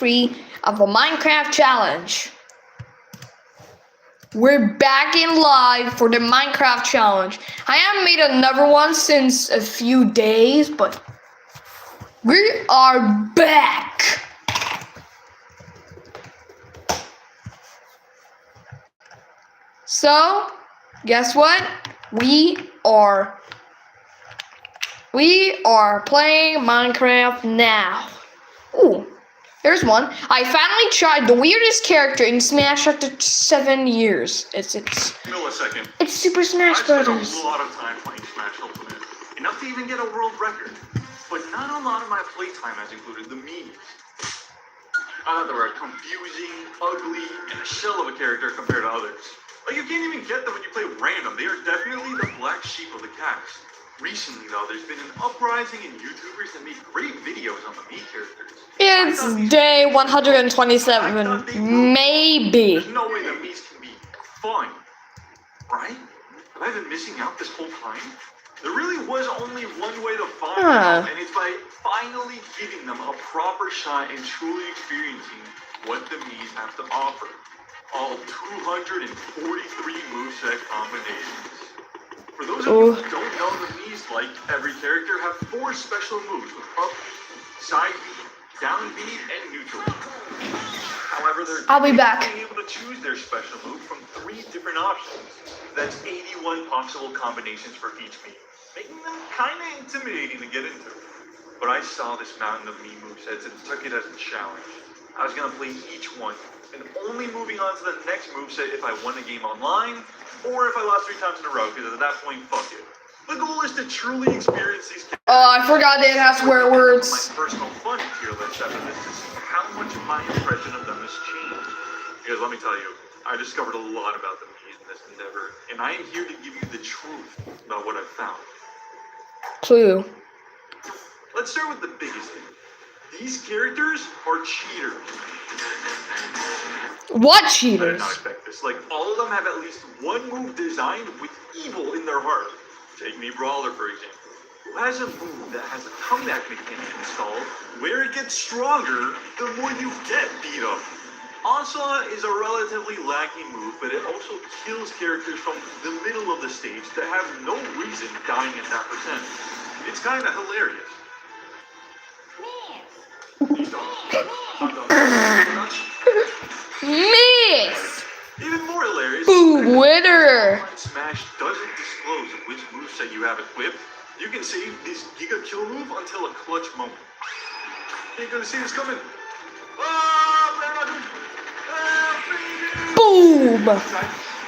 free of a Minecraft challenge. We're back in live for the Minecraft challenge. I haven't made another one since a few days, but we are back. So, guess what? We are playing Minecraft now. Ooh. Here's one. I finally tried the weirdest character in Smash after 7 years. It's millisecond. It's Super Smash Brothers. I spent a lot of time playing Smash Ultimate, enough to even get a world record. But not a lot of my playtime has included the memes. I thought they were confusing, ugly, and a shell of a character compared to others. Like, you can't even get them when you play random. They are definitely the black sheep of the cast. Recently, though, there's been an uprising in YouTubers that make great videos on the Mii characters. It's day 127, maybe. There's no way the Miis can be fun, right? Have I been missing out this whole time? There really was only one way to find them, and it's by finally giving them a proper shot and truly experiencing what the Miis have to offer. All 243 moveset combinations. For those of you who don't know, the Miis, like every character, have 4 special moves with up B, side B, down B, and neutral B. However, they're I'll be back. able to choose their special move from 3 different options. That's 81 possible combinations for each Mii, making them kind of intimidating to get into. But I saw this mountain of Mii movesets and took it as a challenge. I was going to play each one, and only moving on to the next moveset if I won a game online, or if I lost 3 times in a row, because at that point, fuck it. The goal is to truly experience these characters. Oh, I forgot they have swear words. My personal fun tier list after this to see how much of my impression of them has changed. Because let me tell you, I discovered a lot about the Miis in this endeavor, and I am here to give you the truth about what I've found. True. Let's start with the biggest thing. These characters are cheaters. What I did cheaters? not expect this. Like, all of them have at least one move designed with evil in their heart. Take me Brawler, for example, who has a move that has a comeback mechanic installed, where it gets stronger the more you get beat up. Onslaught is a relatively laggy move, but it also kills characters from the middle of the stage that have no reason dying at that percent. It's kind of hilarious. Miss! Even more hilarious. Winner! Smash doesn't disclose which moveset you have equipped. You can save this Giga Kill move until a clutch moment. Ain't gonna see this coming. Boom!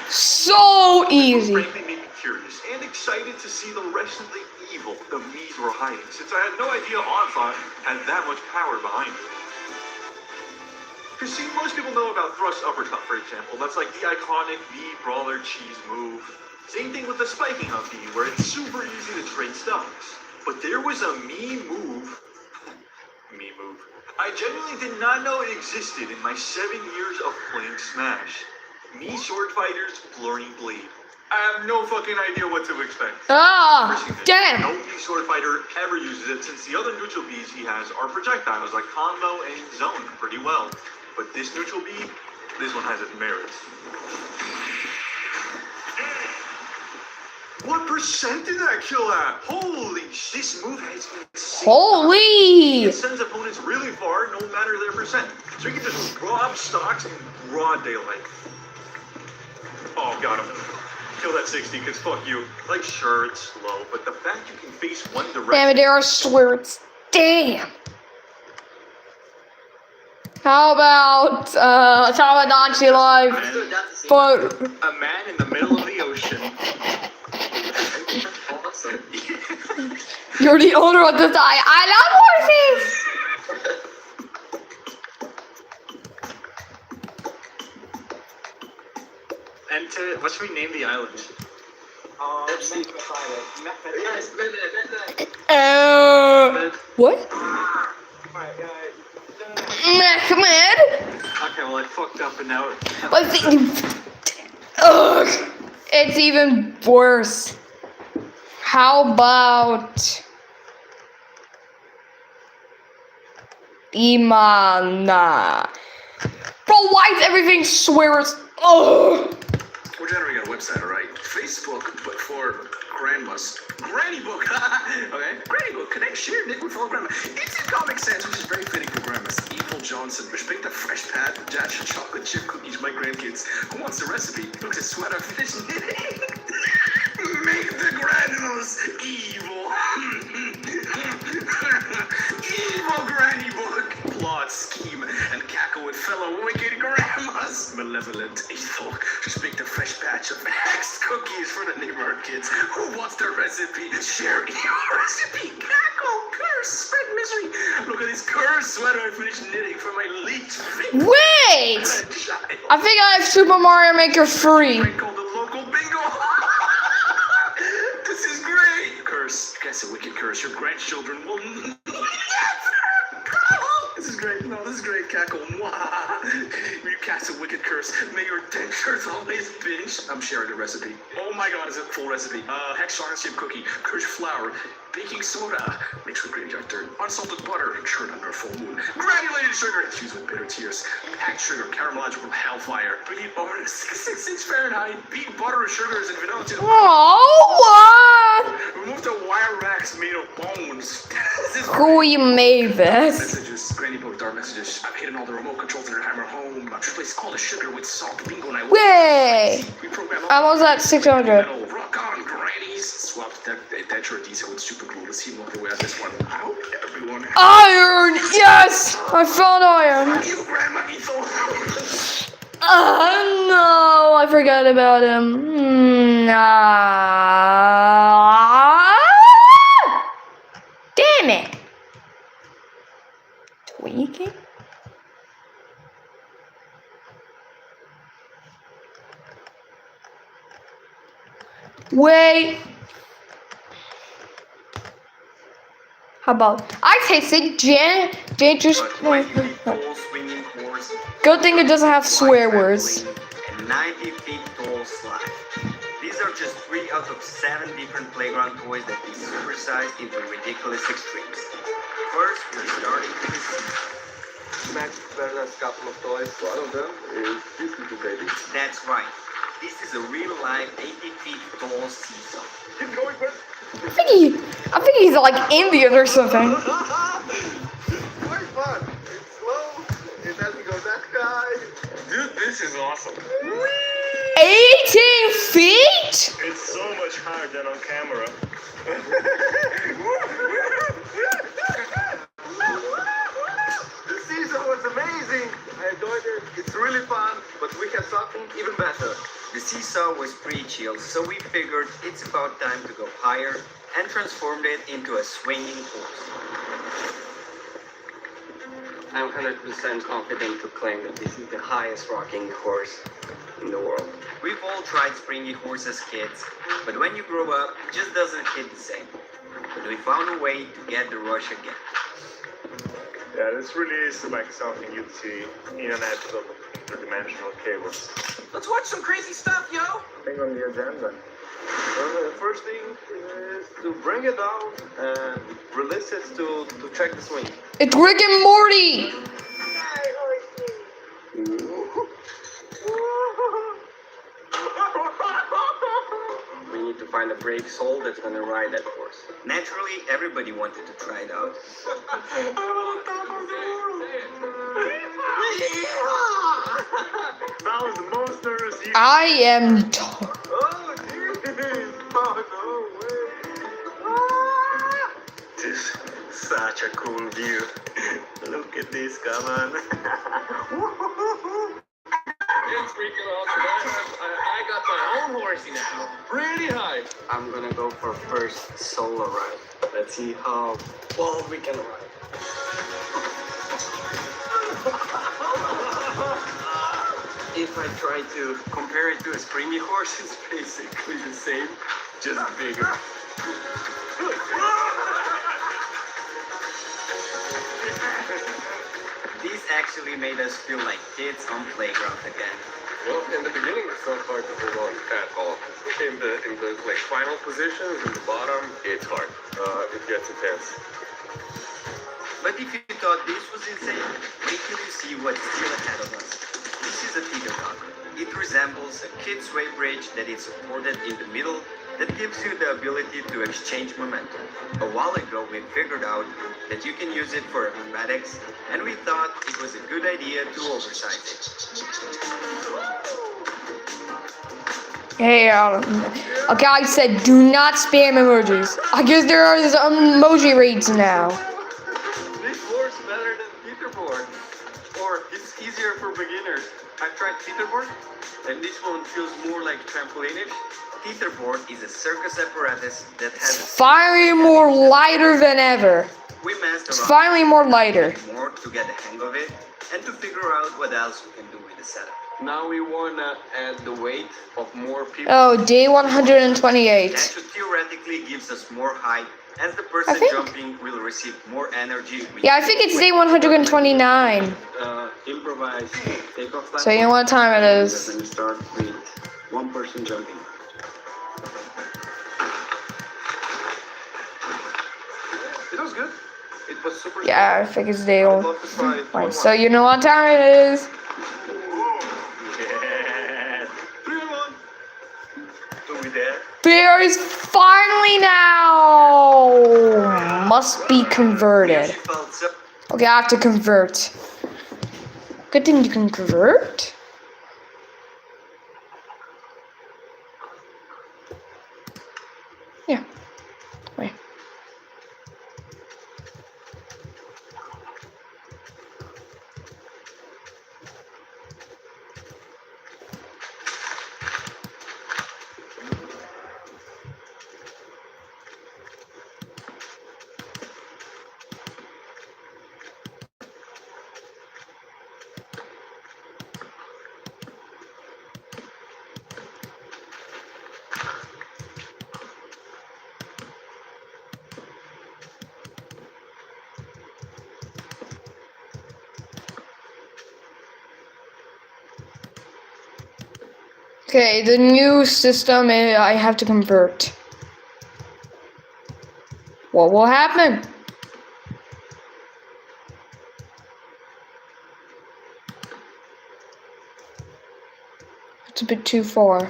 So easy. Frankly, made me curious and excited to see the rest of the evil the Miis were hiding, since I had no idea Onslaught had that much power behind it. Because see, most people know about Thrust Uppercut, for example. That's like the iconic Mii Brawler cheese move. Same thing with the Spiking up B, where it's super easy to trade stocks. But there was a Mii move. I genuinely did not know it existed in my 7 years of playing Smash. Mii Sword Fighter's Blurring Blade. I have no fucking idea what to expect. Ah, damn. No Mii Sword Fighter ever uses it, since the other neutral Bs he has are projectiles like Combo and Zone pretty well. But this neutral B, this one has its merits. What percent did that kill at? Holy shit, this move has insane. Holy! It sends opponents really far, no matter their percent. So you can just rob stocks in broad daylight. Oh, got him. Kill that 60, because fuck you. Like, sure, it's slow, but the fact you can face one direction... Damn it, there are swords. Damn! How about Tamagotchi Live? For a man in the middle of the ocean. Awesome. you're the owner of the tie. I love horses! And what should we name the island? What? Mehmed? Okay, well I fucked up and now... Ugh, it's even worse. How about Imana. Bro, why is everything swears? Oh. We're generating a website, alright? Facebook, but for grandmas. Granny Book! Okay? Granny Book, connect, share, knit with fellow grandma. It's in Comic Sans, which is very fitting for grandmas. Ethel Johnson, respect the fresh pad, dash of chocolate chip cookies, my grandkids. Who wants the recipe? Looks at sweater, finish knitting. Make the granules evil. Evil Granny Book. Plot, scheme, and cackle with fellow wicked grandmas. Malevolent Ethel. Just make the fresh batch of hexed cookies for the neighborhood kids. Who wants the recipe? Share your recipe. Cackle, curse, spread misery. Look at this cursed sweater I finished knitting for my leech finger. Wait! I think I have Super Mario Maker 3. Called the local bingo. This is great. Curse. Guess a wicked curse. Your grandchildren will never. This is great. No, this is great. Cackle. You cast a wicked curse. May your dentures always binge. I'm sharing the recipe. Oh my god, is it full recipe? Hex chocolate chip cookie, kirsch flour, baking soda, mixed with graveyard dirt, unsalted butter, churned under a full moon, granulated sugar, infused with bitter tears, packed sugar, caramelized with hellfire, preheat oven at 66 Fahrenheit, beat butter, sugars, and vanilla to the Oh, what? remove the wire racks made of bones. This is Who you made this? messages, Granny Book, dark messages. I've hidden all the remote controls in her hammer home. I've replaced all the sugar with salt, bingo, and I Way! reprogram I was at 600. metal. Rock on, grannies. Swapped that denture adhesive with super glue. Let's see what the way out this one. I hope everyone. Iron! Yes! I found iron. You, Grandma Ethel. No, I forgot about him. Damn it. Tweaking? Wait. How about I tasted Jan just swinging horse. good thing it doesn't have swear words. And 90 feet tall slide. These are just 3 out of 7 different playground toys that we supersized into ridiculous extremes. First, we're starting with the sea. Max Verda's couple of toys. One of them is this little baby. That's right. This is a real-life 80 feet tall seesaw. Keep going, Chris. I think he's like Indian or something. Quite fun. It's slow. It doesn't go that high. Dude, this is awesome. 18 feet? It's so much higher than on camera. The season was amazing. I enjoyed it. It's really fun, but we have something even better. The seesaw was pretty chill, so we figured it's about time to go higher and transformed it into a swinging horse. I'm 100% confident to claim that this is the highest rocking horse in the world. We've all tried springy horse as kids, but when you grow up, it just doesn't hit the same. But we found a way to get the rush again. Yeah, this really is like something you'd see in an episode of Interdimensional Cables. Let's watch some crazy stuff, yo. Thing on the agenda. Well, the first thing is to bring it down and release it to check the swing. It's Rick and Morty. We need to find a brave soul that's gonna ride that horse. Naturally, everybody wanted to try it out. That was the most nervous you. I am. Oh, jeez! Oh, no way! This is such a cool view. Look at this, come on. It's freaking awesome. I got my own horsey now. Pretty high. I'm gonna go for first solo ride. Let's see how bold we can ride. If I try to compare it to a springy horse, it's basically the same, just bigger. These actually made us feel like kids on playground again. Well, in the beginning, it's not hard to hold on at all. In the like final positions, in the bottom, it's hard. It gets intense. But if you thought this was insane, wait till you see what's still ahead of us. This is a teeter totter. It resembles a kid's wave bridge that is supported in the middle that gives you the ability to exchange momentum. A while ago we figured out that you can use it for acrobatics, and we thought it was a good idea to oversize it. Hey, a guy said do not spam emojis. I guess there are some emoji rates now. This board's better than teeterboard. Or it's easier for beginners. I've tried teeterboard, and this one feels more like trampoline-ish. Teeterboard is a circus apparatus that has a Finally more lighter than ever. we messed It's around finally more lighter. more to get the hang of it and to figure out what else we can do with the setup. Now we wanna add the weight of more people. Oh, day That 128. should theoretically gives us more height, as the I person think- jumping will receive more energy. Yeah, I think it's day 129. Improvise takeoff So you know what time it is. And start with one person jumping. It was good. It was super. Yeah, I think it's day I'd one. love to try it. Right, so you know what time it is. Yes. 3 on 1. So we there? Bear is finally now. Must be We converted. actually felt so Okay, I have to convert. Good thing you can convert. Yeah. Wait. Okay, the new system I have to convert. What will happen? It's a bit too far.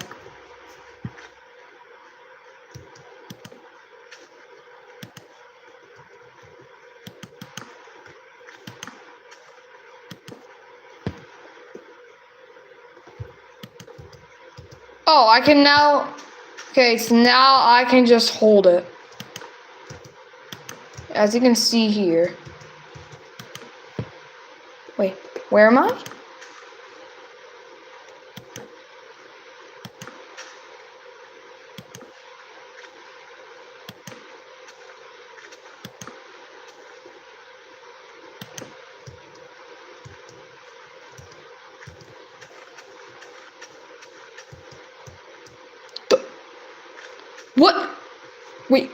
Oh, I can now. Okay, so now I can just hold it. As you can see here. Wait, where am I? What? Wait.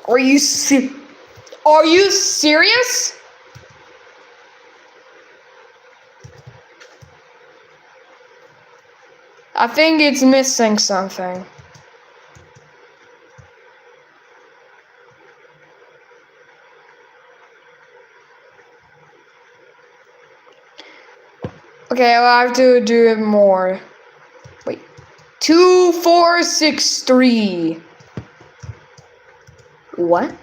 Are you serious? I think it's missing something. Okay, I'll have to do it more. Wait. 2, 4, 6, 3. What?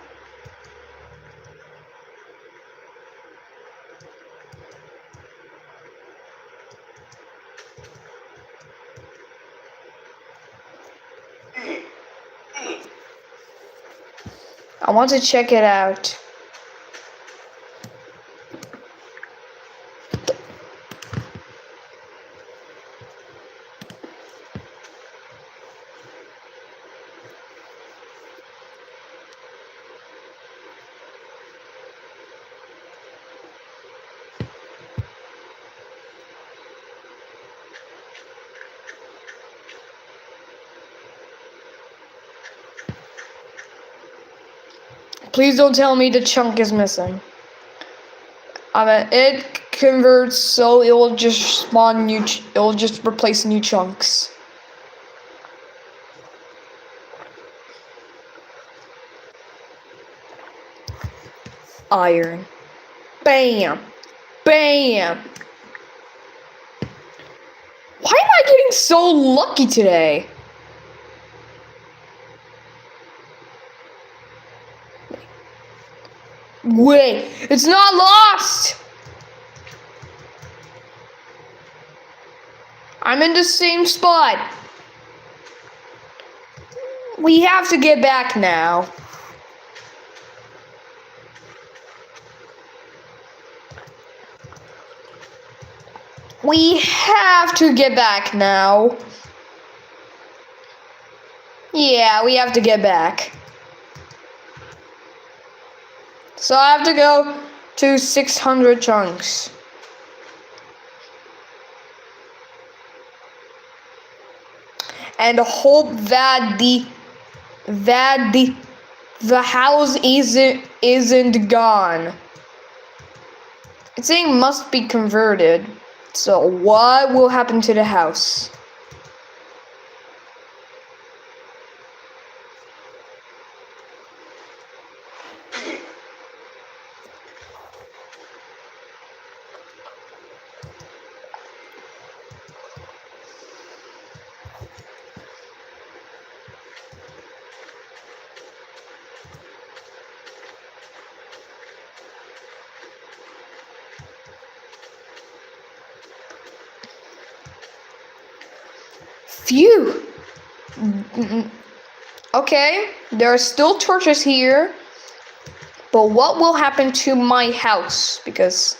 I want to check it out. Please don't tell me the chunk is missing. It converts so it will just spawn new. It will just replace new chunks. iron. Bam. Bam. Why am I getting so lucky today? Wait, it's not lost! I'm in the same spot. We have to get back now. We have to get back now. Yeah, we have to get back. So I have to go to 600 chunks. And hope that the house isn't gone. It's saying must be converted. So what will happen to the house? Phew. Okay, there are still torches here. But what will happen to my house? Because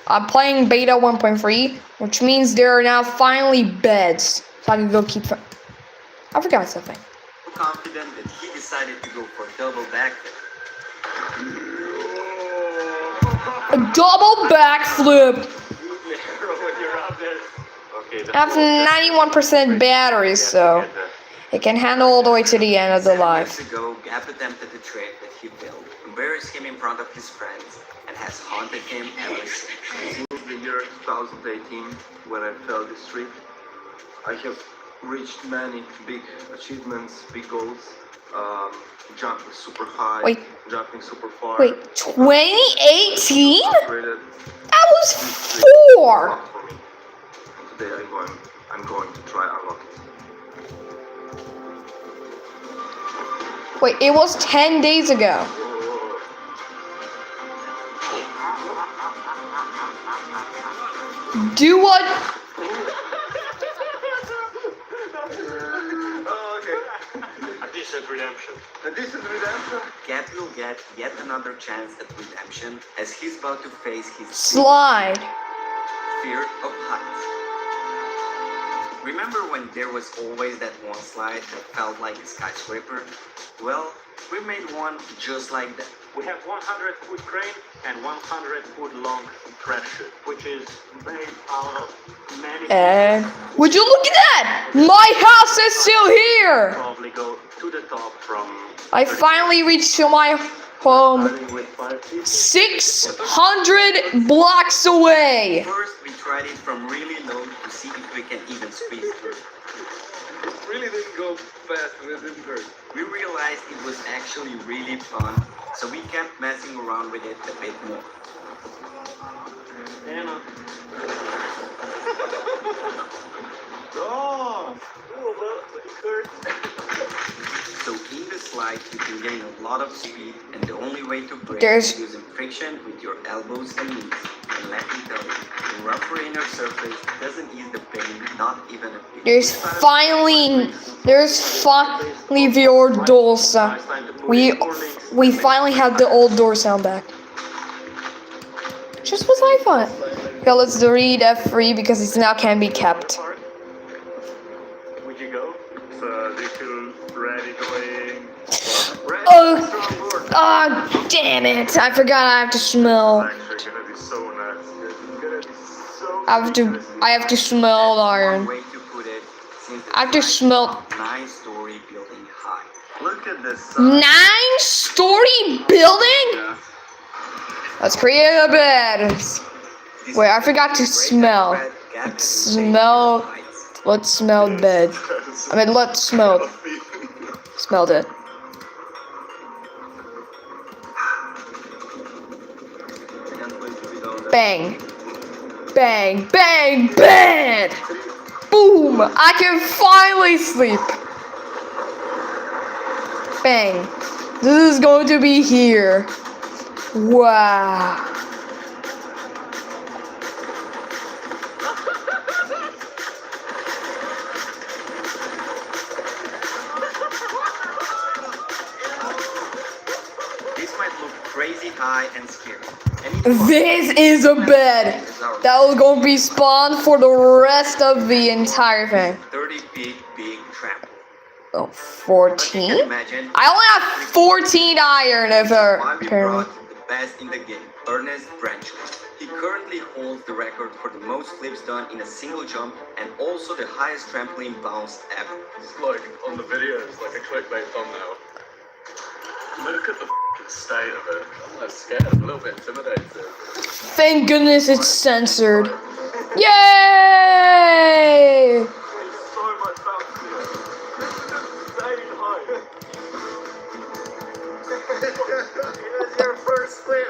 I'm playing beta 1.3, which means there are now finally beds. So I can go keep... I forgot something. Confident that he decided to go for double backflip. A double backflip! Okay, I have 91% battery, so it can handle all the way to the end of the 7 life. years ago, Gap attempted the trick that he built, embarrassed him in front of his friends, and has haunted him ever since. Since the year 2018, when I fell this trick, I have reached many big achievements, big goals. Jumping super high, Wait. jumping super far. Wait, 2018? Created I was this trick 4! up for me. And today I'm going to try unlock it. Wait, it was 10 days ago. Do what? A decent redemption. And this is redemption. Gap will get yet another chance at redemption as he's about to face his Slide. fear of heights. Remember when there was always that one slide that felt like a skyscraper? Well, we made one just like that. We have 100-foot crane and 100-foot long trash chute, which is made out of many. And would you look at that? My house is still here. Probably go to the top from. I finally reached to my home Starting with 5 feet. 600 blocks away. First, we tried it from really low to see if we can even squeeze through. It really didn't go fast and it didn't hurt. We realized it was actually really fun, so we kept messing around with it a bit more. Anna. Oh! So in the slide, you can gain a lot of speed, and the only way to brake There's- is using friction with your elbows and knees. And let me tell you, the rougher inner surface doesn't ease the pain, not even a bit. There's finally the old Dorsa. We finally have the old door sound back. Just was like fun. Okay, let's delete F3 because it now can be kept. Would you go? So they feel ready going. Oh, damn it! I forgot I have to smell. Actually gonna be so nuts. It's gonna be so I have to smell One iron. way to put it, since the I have to slide smell. is a 9-story building high. Look at this. 9-story building? Yeah. Let's create a bed. This Wait, I forgot to is great smell. at Gap has Smell. insane heights. Let's smell bed. I mean, let's smell. Smelled it. Bang. Bang, bang, bang! Boom! I can finally sleep. Bang. This is going to be here. Wow. This might look crazy high and scary. This is a bed that was going to be spawned for the rest of the entire thing. 30 feet big trampoline. Oh, But you 14? can imagine I only have 14 iron if why we apparently. brought the best in the game, Ernest Branchko. He currently holds the record for the most flips done in a single jump and also the highest trampoline bounce ever. It's like on the video, it's like a clickbait thumbnail. Look at the f***ing state of it. I'm scared, I'm a little bit intimidated. Thank goodness it's censored. Yay! It's so much bouncier. This is insane height. It was your first flip.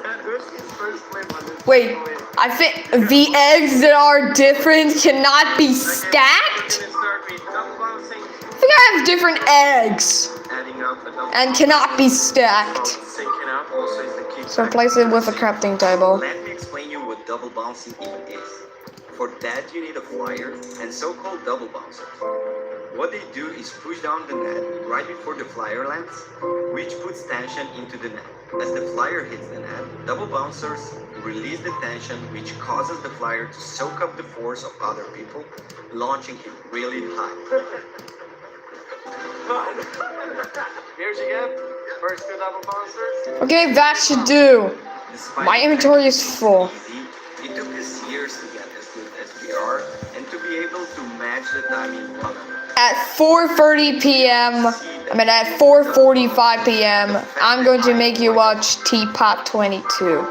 That was his first flip on this. Wait, I think the eggs that are different cannot be stacked? We're gonna start with double bouncing, I think I have different eggs adding up a double and cannot be stacked. syncing up also is the key. So replace it with a crafting table. Let me explain you what double bouncing even is. For that you need a flyer and so-called double bouncers. What they do is push down the net right before the flyer lands, which puts tension into the net. As the flyer hits the net, double bouncers release the tension, which causes the flyer to soak up the force of other people, launching him really high. Here's again, first two double bouncers. Okay, that should do. Despite My the inventory fact is it's full. easy, it took us years to get as good as we are and to be able to match the timing of At 4:30 p.m., at 4:45 p.m., I'm going to make you watch Teapot 22.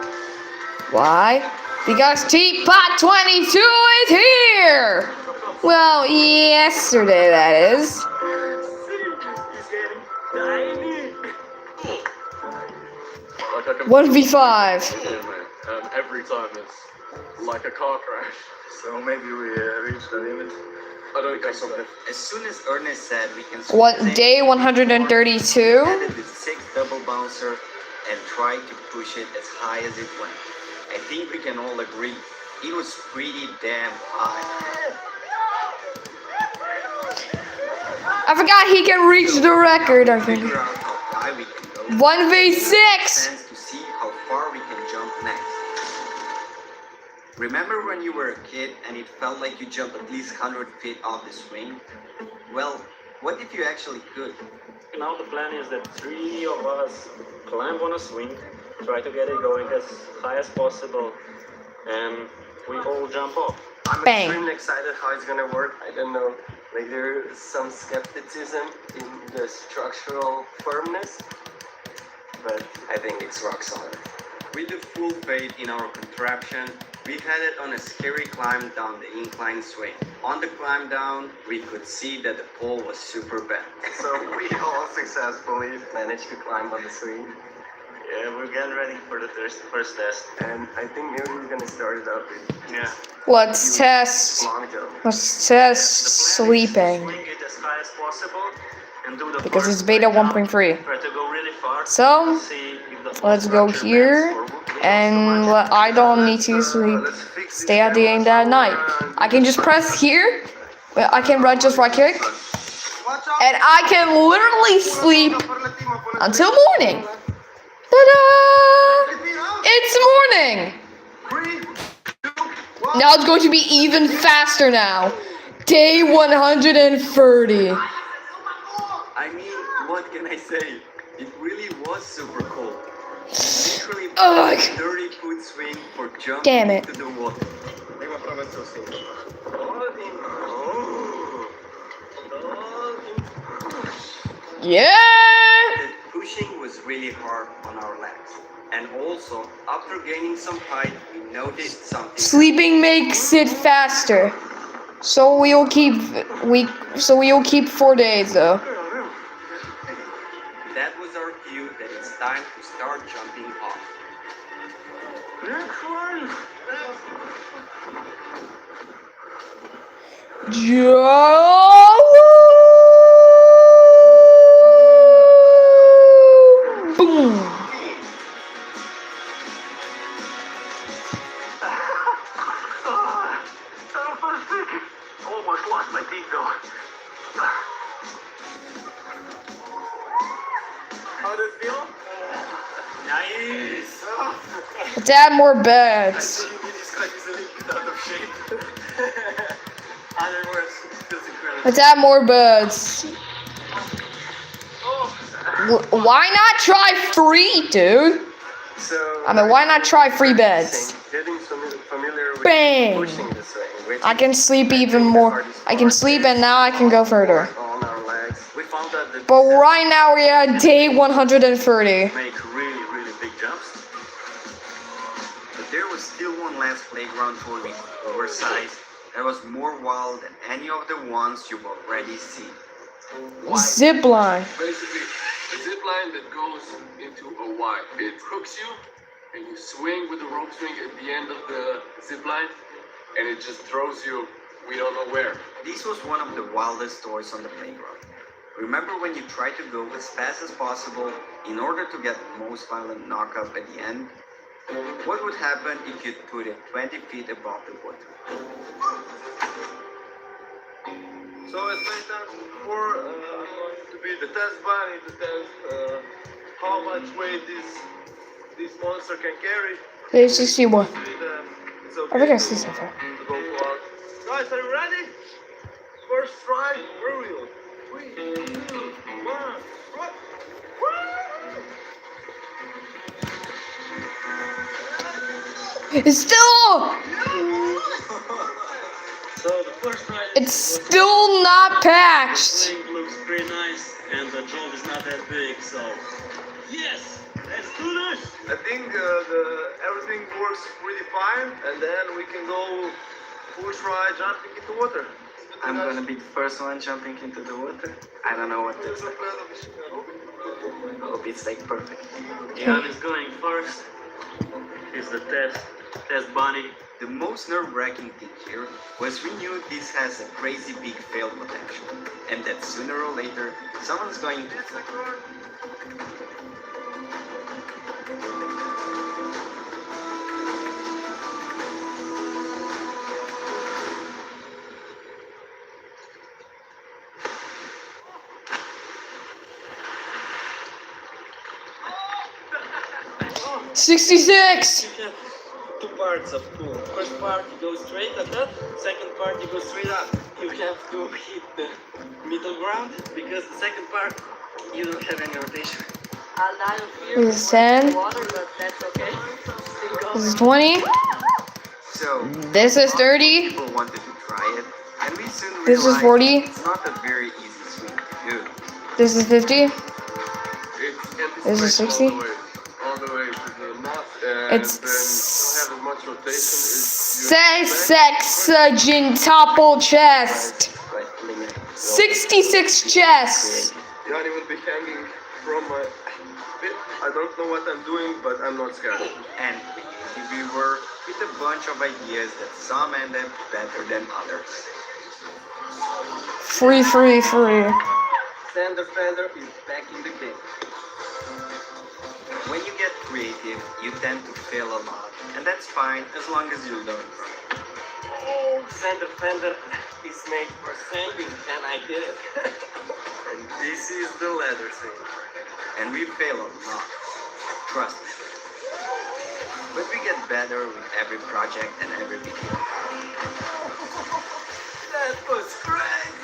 Why? Because Teapot 22 is here! Well, yesterday that is. Like I can 1v5. every time it's like a car crash. So maybe we reached the limit. I don't think so. As soon as Ernest said we can What, swing day 132? added the sixth double bouncer and tried to push it as high as it went. I think we can all agree it was pretty damn high. I forgot he can reach the record, I think. Figure out how high we can go. 1v6! Chance to see how far we can jump next. Remember when you were a kid and it felt like you jumped at least 100 feet off the swing? Well, what if you actually could? Now the plan is that 3 of us climb on a swing, try to get it going as high as possible, and we all jump off. I'm Bang. extremely excited how it's gonna work. I don't know, like there's some skepticism in the structural firmness, but I think it's rock solid. With the full faith in our contraption, we headed on a scary climb down the incline swing. On the climb down, we could see that the pole was super bent. So we all successfully managed to climb on the swing, Yeah, we're getting ready for the first test. and I think maybe we're gonna start it out with Yeah. Let's test. long jump. Let's test sleeping. Swing it as high as possible and do the Because first it's beta breakdown. 1.3. Try to go really far. So, See if the let's go structure here, bends or would be and so much. I don't need to sleep. Stay at the end at night. I can just press here. I can run just right click. And I can literally sleep until morning. Ta-da! It's morning! Now it's going to be even faster now. Day 130. I mean, what can I say? It really was super cool. Literally Ugh. 30-foot swing for jumping Damn it. into the water. Yeah! The pushing was really hard on our legs. And also, after gaining some height, we noticed something. Sleeping makes it faster. So we'll keep 4 days though. That was our cue that it's time to start jumping off. Next one. Boom. Almost lost my teeth though. How does it feel? Nice. Let's add more beds. This guy is a little bit out of shape. Otherwise, it feels incredible. Let's add more beds. Why not try free, dude? So I mean, why not try free beds? Getting familiar with Bang! pushing this way. Which I can sleep even more. I can sleep and now I can go further. on our legs. We found that the But right now we're at day 130. make really big jumps. But there was still one last playground tour with oversized that was more wild than any of the ones you've already seen. Zip line. Basically, a zip line that goes into a Y. It hooks you, and you swing with the rope swing at the end of the zip line, and it just throws you, we don't know where. This was one of the wildest toys on the playground. Remember when you tried to go as fast as possible in order to get the most violent knockup at the end? What would happen if you put it 20 feet above the water? So as many times before, I'm going to be the test bunny to test how much weight this monster can carry. Day 61. It's I okay think I see so far. to go far. Guys, are you ready? First try, aerial. 3, 2, 1, run! It's still. So the first ride It's still not patched. thing looks pretty nice, and the job is not that big, so yes, let's do this. I think everything works pretty fine, and then we can go full try jumping into water. I'm gonna be the first one jumping into the water. I don't know what to expect. I hope it's like perfect. Jan is going first. He's the test bunny. The most nerve-wracking thing here was we knew this has a crazy big fail potential, and that sooner or later, someone's going to fall. You 66. have two parts of pool. First part you go straight at that. Second part you go straight up. You have to hit the middle ground because the second part you don't have any rotation. This is 10. This is 20. So, This is 30. people wanted to try it, and we soon realized This is 40. it's not a very easy swing to do. This is 50. It's This is 60. all the way to the knot, and It's then you don't have as much rotation. Sexagentuple chest. Right, limit. 66 chests. Not even be hanging from my bit. I don't know what I'm doing, but I'm not scared. And we were with a bunch of ideas that some ended better than others. Free. Sander Fender is back in the game. When you get creative, you tend to fail a lot, and that's fine as long as you learn from it. Oh, Sander Fender is made for sanding, and I did it. And this is the leather thing. And we fail a lot, trust me. But we get better with every project and every video. That was crazy!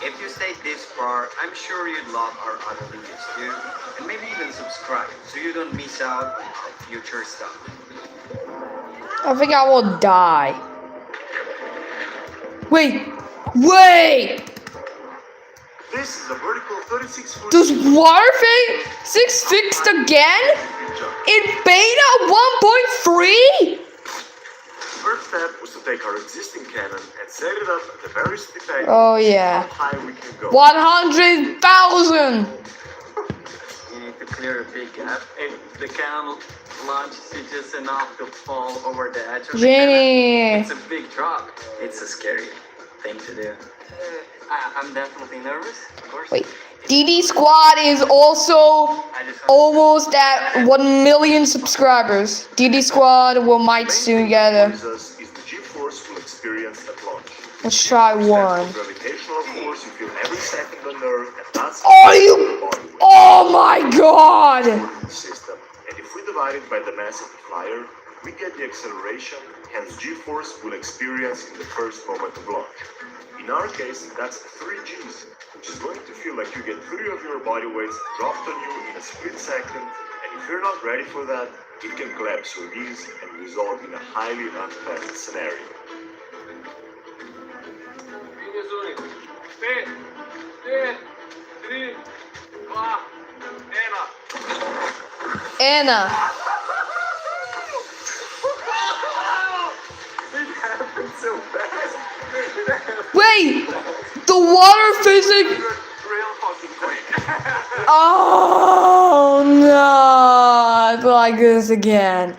If you stayed this far, I'm sure you'd love our other videos too, and maybe even subscribe so you don't miss out on future stuff. I think I will die. Wait. This is a vertical 36-foot. Does water physics fixed again? In beta 1.3? First step was to take our existing cannon and set it up at the very steep angle. Oh yeah. How high we can go. 100,000. You need to clear a big gap. And the cannon launches you just enough to fall over the edge of the Jenny. cannon. It's a big drop. It's a scary thing to do. I'm definitely nervous, of course. Wait. DD Squad is also almost at 1 million subscribers. DD Squad will might soon get a. Is the G-force full experience at launch. Let's try one. Gravitational force you feel every second on Earth, and that's Oh, you! Oh my God! system. And if we divide it by the mass of the flyer, we get the acceleration, hence G-force full experience in the first moment of launch. In our case, that's 3 Gs, which is going to feel like you get 3 of your body weights dropped on you in a split second, and if you're not ready for that, it can collapse your knees and result in a highly unpleasant scenario. Anna. Wait! The water physics. Oh no! It's like this again.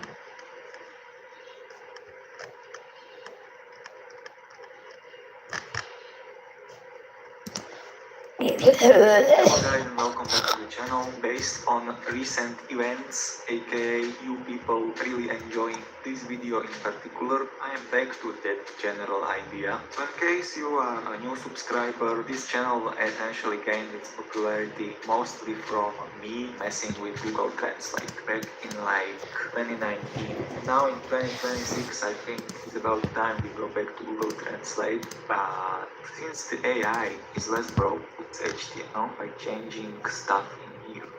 Hello guys and welcome back to the channel. Based on recent events, aka you people really enjoying this video in particular, I am back to that general idea. So in case you are a new subscriber, this channel essentially gained its popularity mostly from me messing with Google Translate back in like 2019. Now in 2026 I think it's about time we go back to Google Translate, but since the AI is less broke with HTML by changing stuff in here.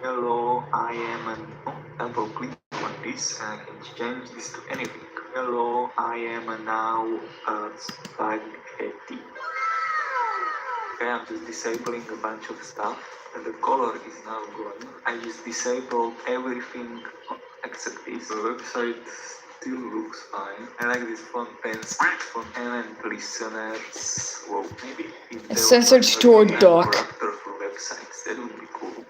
Hello, I am an double click on this and I can change this to anything. Hello, I am now spaghetti. Okay, I'm just disabling a bunch of stuff and the color is now green. I just disabled everything except this. The website still looks fine. I like this font pens from and listeners. Whoa, maybe if It's censored to a doc. character for websites, that would be cool.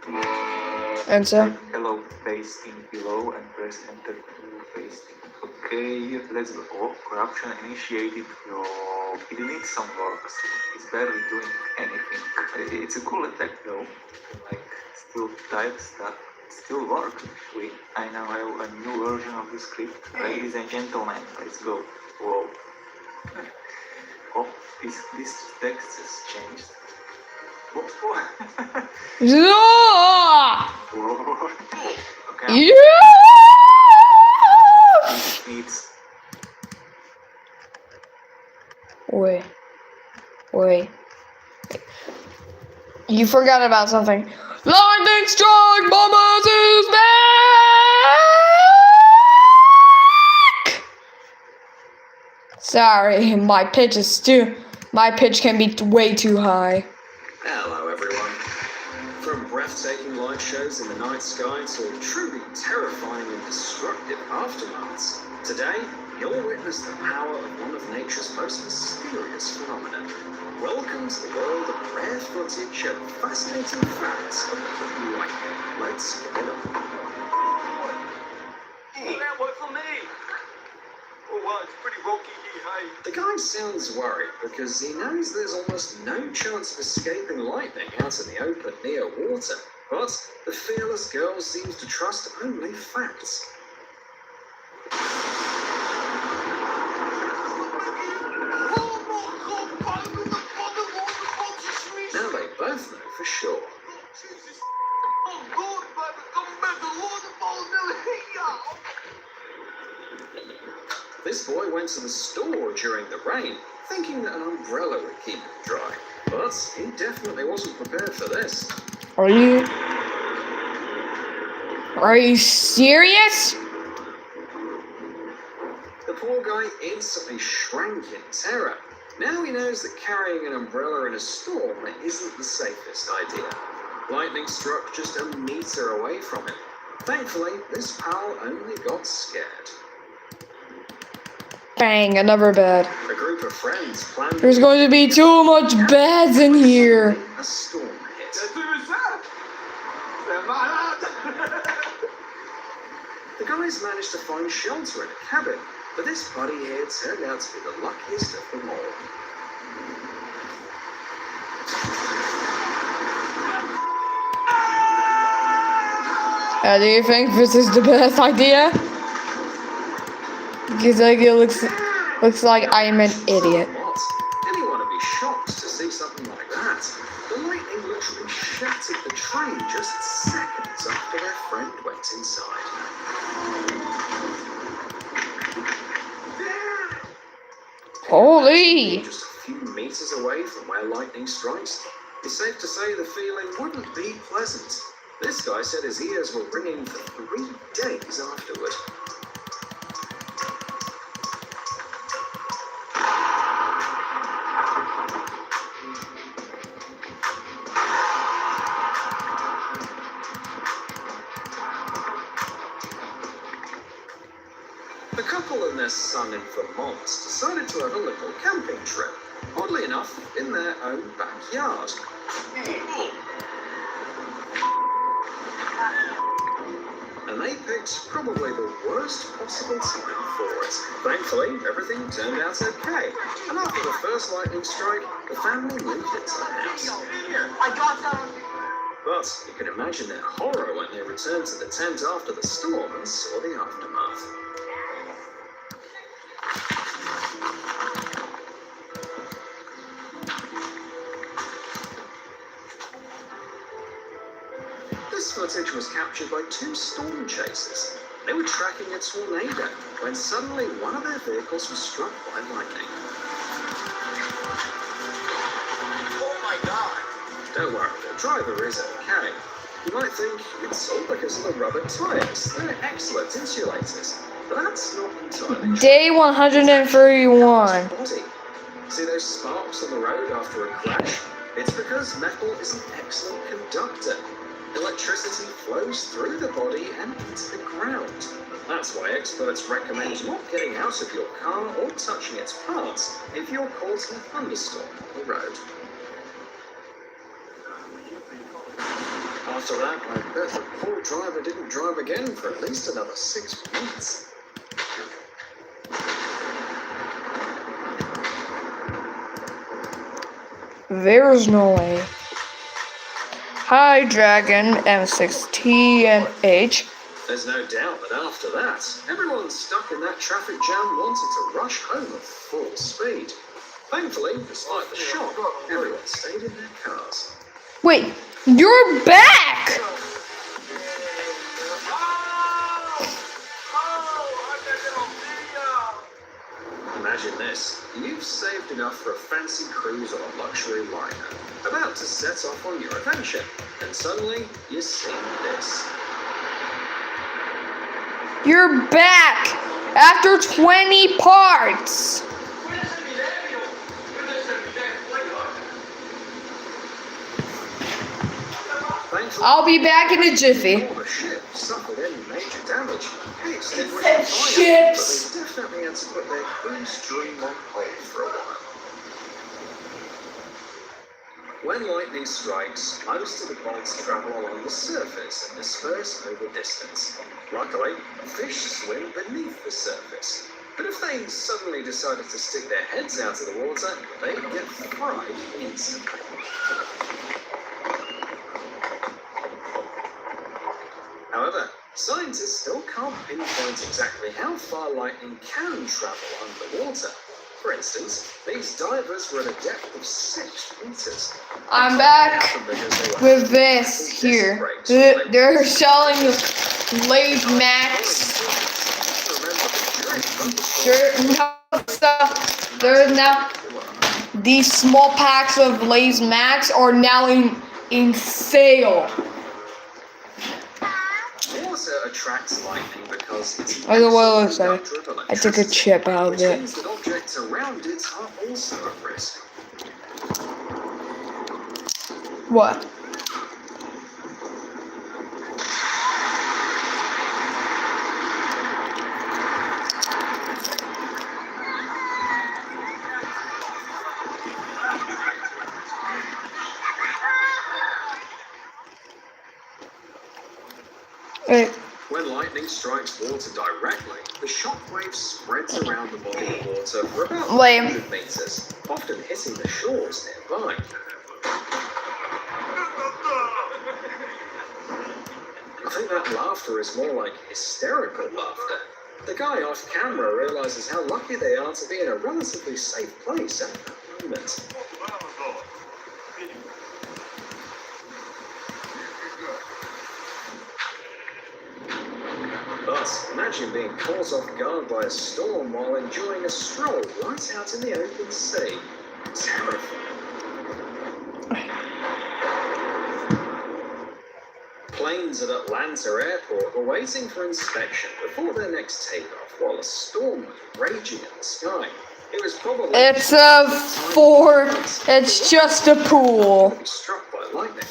And so? Type hello pasting below and press enter to pasting. Okay, let's go. Oh, corruption initiated. Oh, it needs some work. It's barely doing anything. It's a cool effect though. Like still type stuff. Still works actually. I now have a new version of the script. Ladies and gentlemen, let's go. Whoa. Oh, this text has changed. Whoa. Yeah! Whoa. Okay. Yeah! This needs. Wait. You forgot about something. Lightning Strike Bombers is back! Sorry, my pitch can be way too high. Hello, everyone. From breathtaking light shows in the night sky to truly terrifying and destructive aftermaths, today you'll witness the power of one of nature's most mysterious phenomena. Welcome to the world of rare footage and fascinating facts about lightning. Let's get it on. Hey, that worked for me. Oh wow, it's pretty rocky here, hey. The guy sounds worried because he knows there's almost no chance of escaping lightning out in the open near water. But the fearless girl seems to trust only facts. Now they both know for sure. This boy went to the store during the rain, thinking that an umbrella would keep him dry. But he definitely wasn't prepared for this. Are you serious? The poor guy instantly shrank in terror. Now he knows that carrying an umbrella in a storm isn't the safest idea. Lightning struck just a meter away from him. Thankfully, this pal only got scared. Bang, another bed. A group of friends planned. There's going to be too much beds in here. A storm hit. guys managed to find shelter in a cabin, but this buddy here turned out to be the luckiest of them all. Do you think this is the best idea? Because like it looks like I'm an idiot. What? Anyone would be shocked to see something like that. The lightning literally shattered the tree just seconds after their friend went inside. Holy! Just a few meters away from where lightning strikes, it's safe to say the feeling wouldn't be pleasant. This guy said his ears were ringing for 3 days afterward. The couple and their son in Vermont decided to have a little camping trip. Oddly enough, in their own backyard. And they picked probably the worst possible time for it. Thankfully, everything turned out okay. And after the first lightning strike, the family moved into the house. I got them. But you can imagine their horror when they returned to the tent after the storm and saw the aftermath. This footage was captured by 2 storm chasers. They were tracking a tornado when suddenly one of their vehicles was struck by lightning. Oh my god. Don't worry, the driver is okay. You might think it's all because of the rubber tires. They're excellent insulators. But that's not entirely true. Day 131. Body. See those sparks on the road after a crash? It's because metal is an excellent conductor. Electricity flows through the body and into the ground. That's why experts recommend not getting out of your car or touching its parts if you're caught in a thunderstorm on the road. After that, I bet the poor driver didn't drive again for at least another 6 months. There's no way. Hi, Dragon, M6T, and H. There's no doubt that after that, everyone stuck in that traffic jam wanted to rush home at full speed. Thankfully, despite the shock, everyone stayed in their cars. Wait, you're back! Imagine this. You've saved enough for a fancy cruise on a luxury liner, about to set off on your adventure, and suddenly you see this. You're back! After 20 parts! Thankfully, I'll be back in a jiffy. the ship suffered any major damage. They extinguished said the fire, ships. but they definitely had to put their cruise dream on hold for a while. When lightning strikes, most of the bolts travel along the surface and disperse over distance. Luckily, fish swim beneath the surface. But if they suddenly decided to stick their heads out of the water, they'd get fried instantly. However, scientists still can't pinpoint exactly how far lightning can travel underwater. For instance, these divers were at a depth of 6 meters. I'm back with this here. They're selling Lays Max. Stuff. There's now these small packs of Lays Max are now in sale. Water attracts lightning because it's I don't know what it looks like. conductor of I took a electricity, chip out of which it. means that objects around it are also at risk. What? Wait. When lightning strikes water directly, the shockwave spreads around the body of water for about Wait. 100 meters, often hitting the shores nearby. I think that laughter is more like hysterical laughter. The guy off camera realizes how lucky they are to be in a relatively safe place at that moment. But imagine being caught off guard by a storm while enjoying a stroll right out in the open sea. Terrifying. Planes at Atlanta Airport were waiting for inspection before their next takeoff while a storm was raging in the sky. It was probably It's it's just a pool. struck by lightning.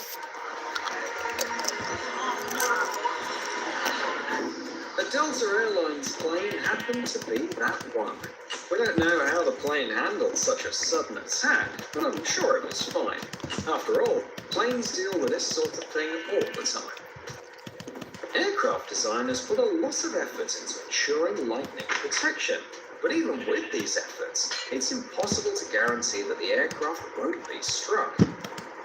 A Delta Airlines plane happened to be that one. We don't know how the plane handled such a sudden attack, but I'm sure it was fine. After all, planes deal with this sort of thing all the time. Aircraft designers put a lot of effort into ensuring lightning protection, but even with these efforts, it's impossible to guarantee that the aircraft won't be struck.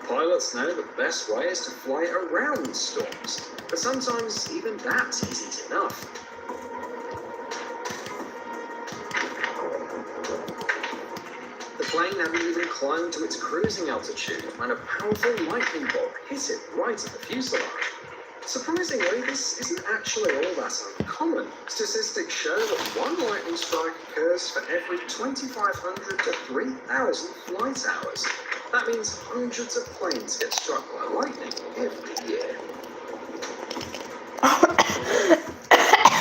Pilots know the best way is to fly around storms, but sometimes even that isn't enough. The plane hadn't even climbed to its cruising altitude when a powerful lightning bolt hit it right at the fuselage. Surprisingly, this isn't actually all that uncommon. Statistics show that one lightning strike occurs for every 2,500 to 3,000 flight hours. That means hundreds of planes get struck by lightning every year.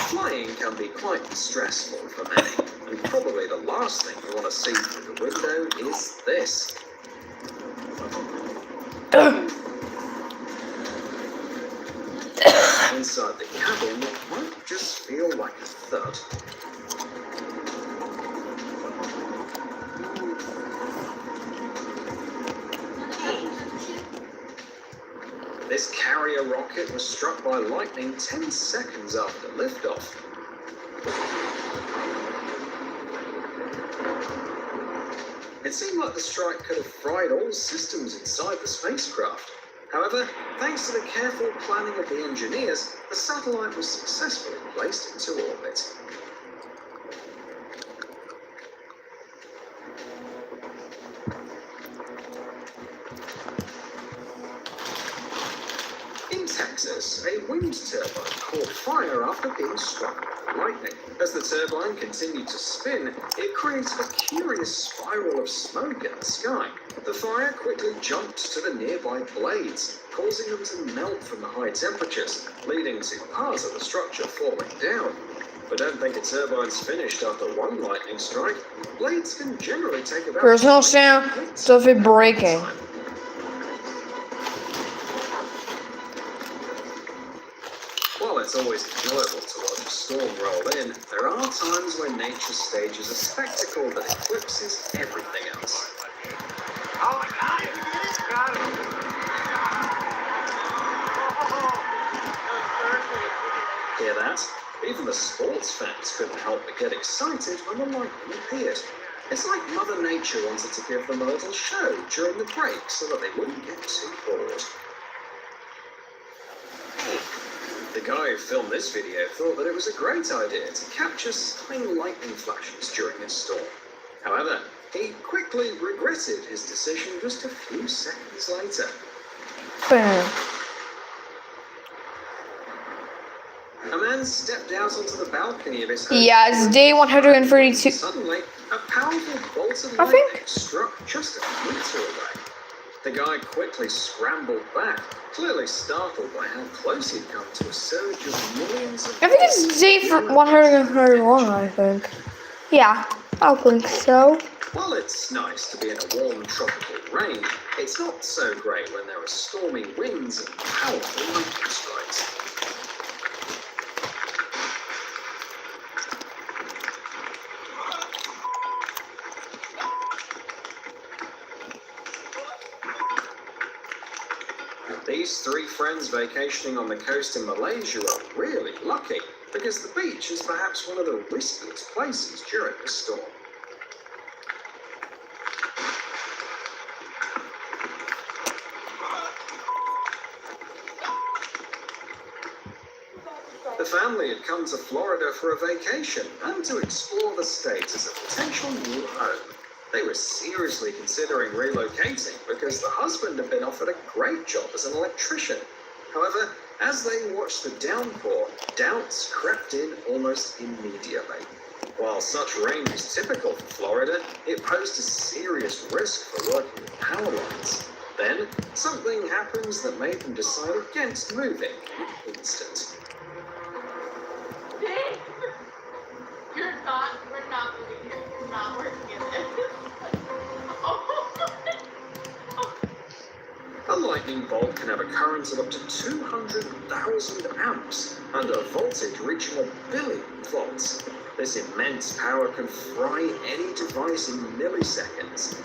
Flying can be quite stressful for many, and probably the last thing you want to see through the window is this. Inside the cabin, it might just feel like a thud. This carrier rocket was struck by lightning 10 seconds after liftoff. It seemed like the strike could have fried all systems inside the spacecraft. However, thanks to the careful planning of the engineers, the satellite was successfully placed into orbit. In Texas, a wind turbine caught fire after being struck by lightning. As the turbine continued to spin, it created a curious spiral of smoke in the sky. The fire quickly jumped to the nearby blades, causing them to melt from the high temperatures, leading to part of the structure falling down. But don't think a turbine's finished after one lightning strike. Blades can generally take about... There's no sound of it breaking. While it's always enjoyable to watch a storm roll in, there are times when nature stages a spectacle that eclipses everything else. Oh my God! Got it! Hear that? Even the sports fans couldn't help but get excited when the lightning appeared. It's like Mother Nature wanted to give them a little show during the break so that they wouldn't get too bored. The guy who filmed this video thought that it was a great idea to capture stunning lightning flashes during a storm. However, he quickly regretted his decision just a few seconds later. Bam. A man stepped out onto the balcony of his home. Yeah, it's day 132. Suddenly, a powerful bolt of I lightning think- struck just a meter away. The guy quickly scrambled back, clearly startled by how close he'd come to a surge of millions of... I think it's day 131, I think. Yeah, I think so. While it's nice to be in a warm tropical rain, it's not so great when there are stormy winds and powerful lightning strikes. These three friends vacationing on the coast in Malaysia are really lucky. because the beach is perhaps one of the riskiest places during a storm. The family had come to Florida for a vacation and to explore the state as a potential new home. They were seriously considering relocating because the husband had been offered a great job as an electrician. However, as they watched the downpour, doubts crept in almost immediately. While such rain is typical for Florida, it posed a serious risk for working with power lines. Then, something happens that made them decide against moving in an instant. We're not moving here. You're not working in this. A lightning bolt can have a current of up to 200,000 amps and a voltage reaching 1 billion volts. This immense power can fry any device in milliseconds.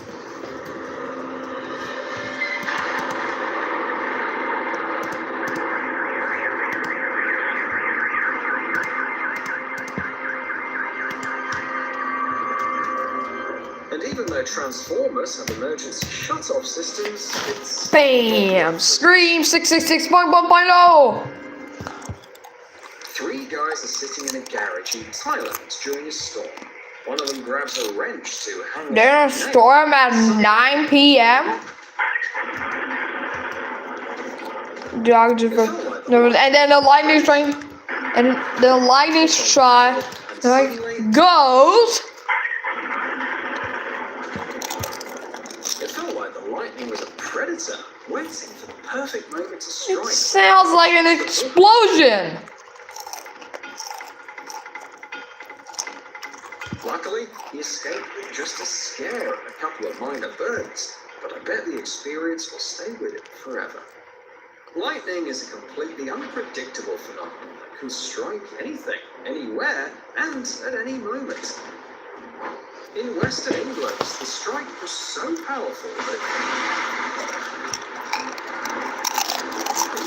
And even though transformers have emergency shut-off systems, it's... Bam! Scream 666.1.0! 3 guys are sitting in a garage in Thailand during a storm. One of them grabs a wrench to hang... There's a storm at 9 p.m. And then the lightning strike, and the lightning strike goes. It felt like the lightning was a predator, waiting for the perfect moment to strike. It sounds like an explosion. Luckily, he escaped with just a scare and a couple of minor burns, but I bet the experience will stay with him forever. Lightning is a completely unpredictable phenomenon that can strike anything, anywhere, and at any moment. In Western England, the strike was so powerful that it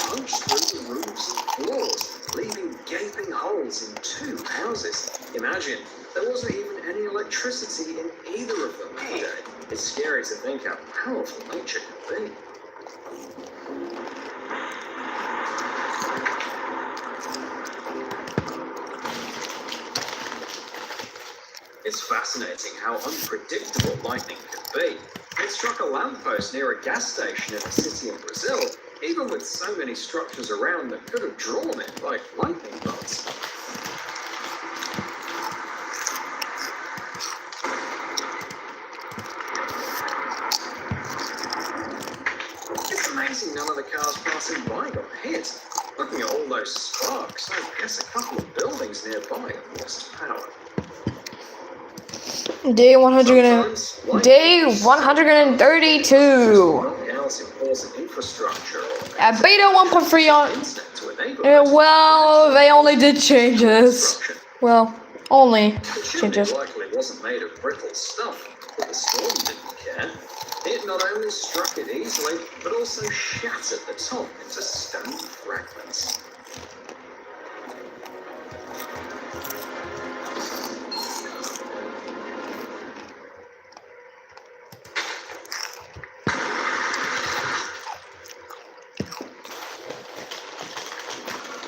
punched through the roofs and floors, leaving gaping holes in 2 houses. Imagine, there wasn't even any electricity in either of them that day. It's scary to think how powerful nature can be. It's fascinating how unpredictable lightning can be. It struck a lamppost near a gas station in a city in Brazil, even with so many structures around that could have drawn it like lightning bolts. It's amazing none of the cars passing by got hit. Looking at all those sparks, I guess a couple of buildings nearby have lost power. Day 132 at beta 1.3 on. Well, they only did changes. Well, only changes. It likely wasn't made of brittle stuff, but the storm didn't care. It not only struck it easily, but also shattered the top into stone fragments.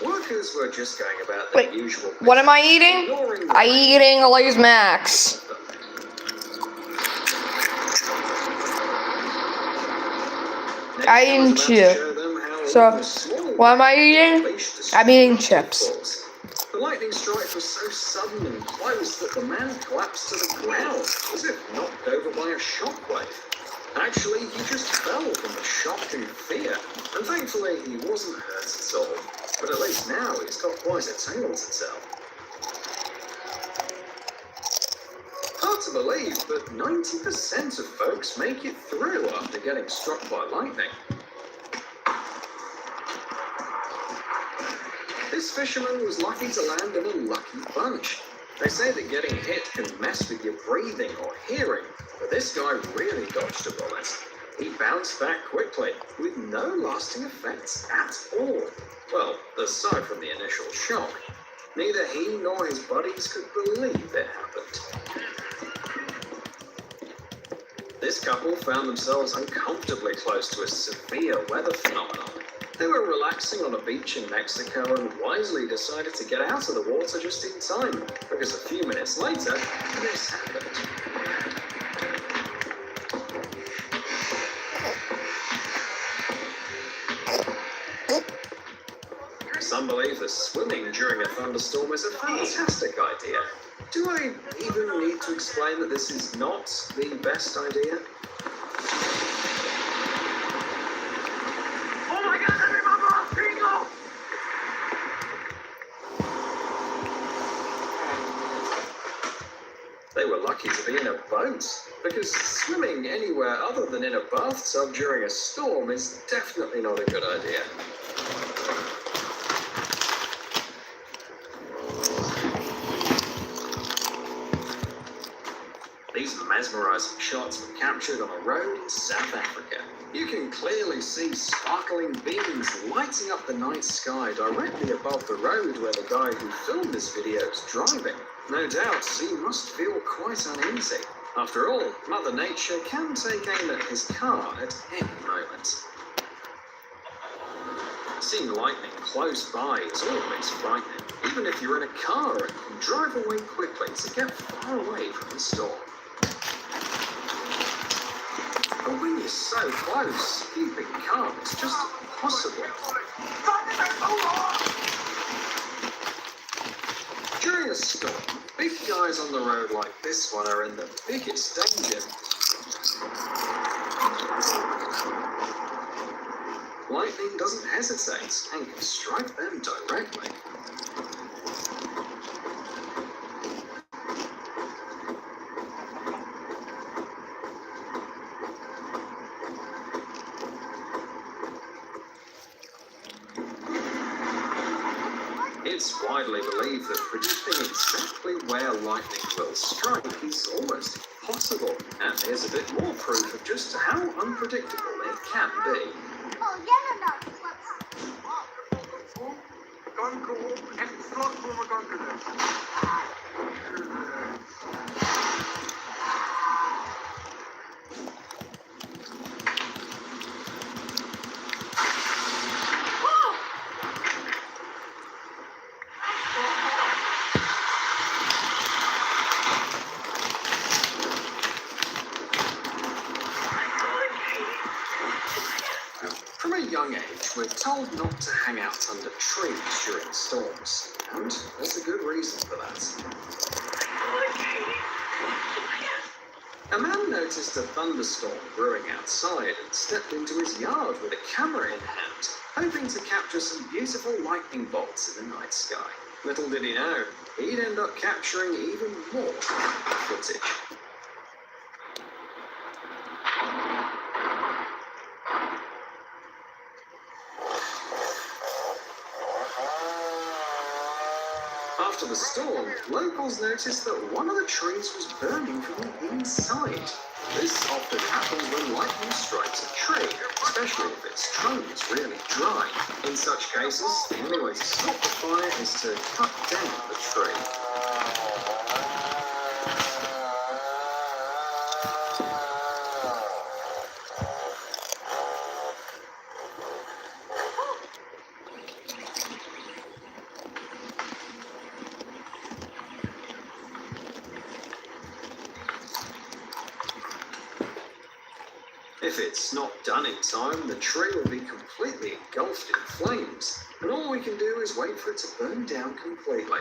Workers were just going about their usual. What am I eating? I'm eating Lay's Max. I'm eating chips. So, what am I eating? I'm eating chips. The lightning strike was so sudden and close that the man collapsed to the ground, as if knocked over by a shockwave. Actually, he just fell from the shock and fear, and thankfully he wasn't hurt at all. But at least now he's got quite a tale to tell. Hard to believe, but 90% of folks make it through after getting struck by lightning. This fisherman was lucky to land in a lucky bunch. They say that getting hit can mess with your breathing or hearing, but this guy really dodged a bullet. He bounced back quickly, with no lasting effects at all. Well, aside from the initial shock. Neither he nor his buddies could believe it happened. This couple found themselves uncomfortably close to a severe weather phenomenon. They were relaxing on a beach in Mexico and wisely decided to get out of the water just in time, because a few minutes later, this happened. Some believe that swimming during a thunderstorm is a fantastic idea. Do I even need to explain that this is not the best idea? Oh my god, that's my boss! Bingo! They were lucky to be in a boat, because swimming anywhere other than in a bathtub during a storm is definitely not a good idea. These mesmerizing shots were captured on a road in South Africa. You can clearly see sparkling beams lighting up the night sky directly above the road where the guy who filmed this video is driving. No doubt, he must feel quite uneasy. After all, Mother Nature can take aim at his car at any moment. Seeing lightning close by is always frightening, even if you're in a car and can drive away quickly to get far away from the storm. But when you're so close, keeping calm is just impossible. During a storm, big guys on the road like this one are in the biggest danger. Lightning doesn't hesitate and can strike them directly. It's widely believed that predicting exactly where lightning will strike is almost impossible, and here's a bit more proof of just how unpredictable it can be. From a young age, we're told not to hang out under trees during storms, and there's a good reason for that. A man noticed a thunderstorm brewing outside and stepped into his yard with a camera in hand, hoping to capture some beautiful lightning bolts in the night sky. Little did he know, he'd end up capturing even more footage. After the storm, locals noticed that one of the trees was burning from the inside. This often happens when lightning strikes a tree, especially if its trunk is really dry. In such cases, the only way to stop the fire is to cut down the tree. If it's not done in time, the tree will be completely engulfed in flames, and all we can do is wait for it to burn down completely.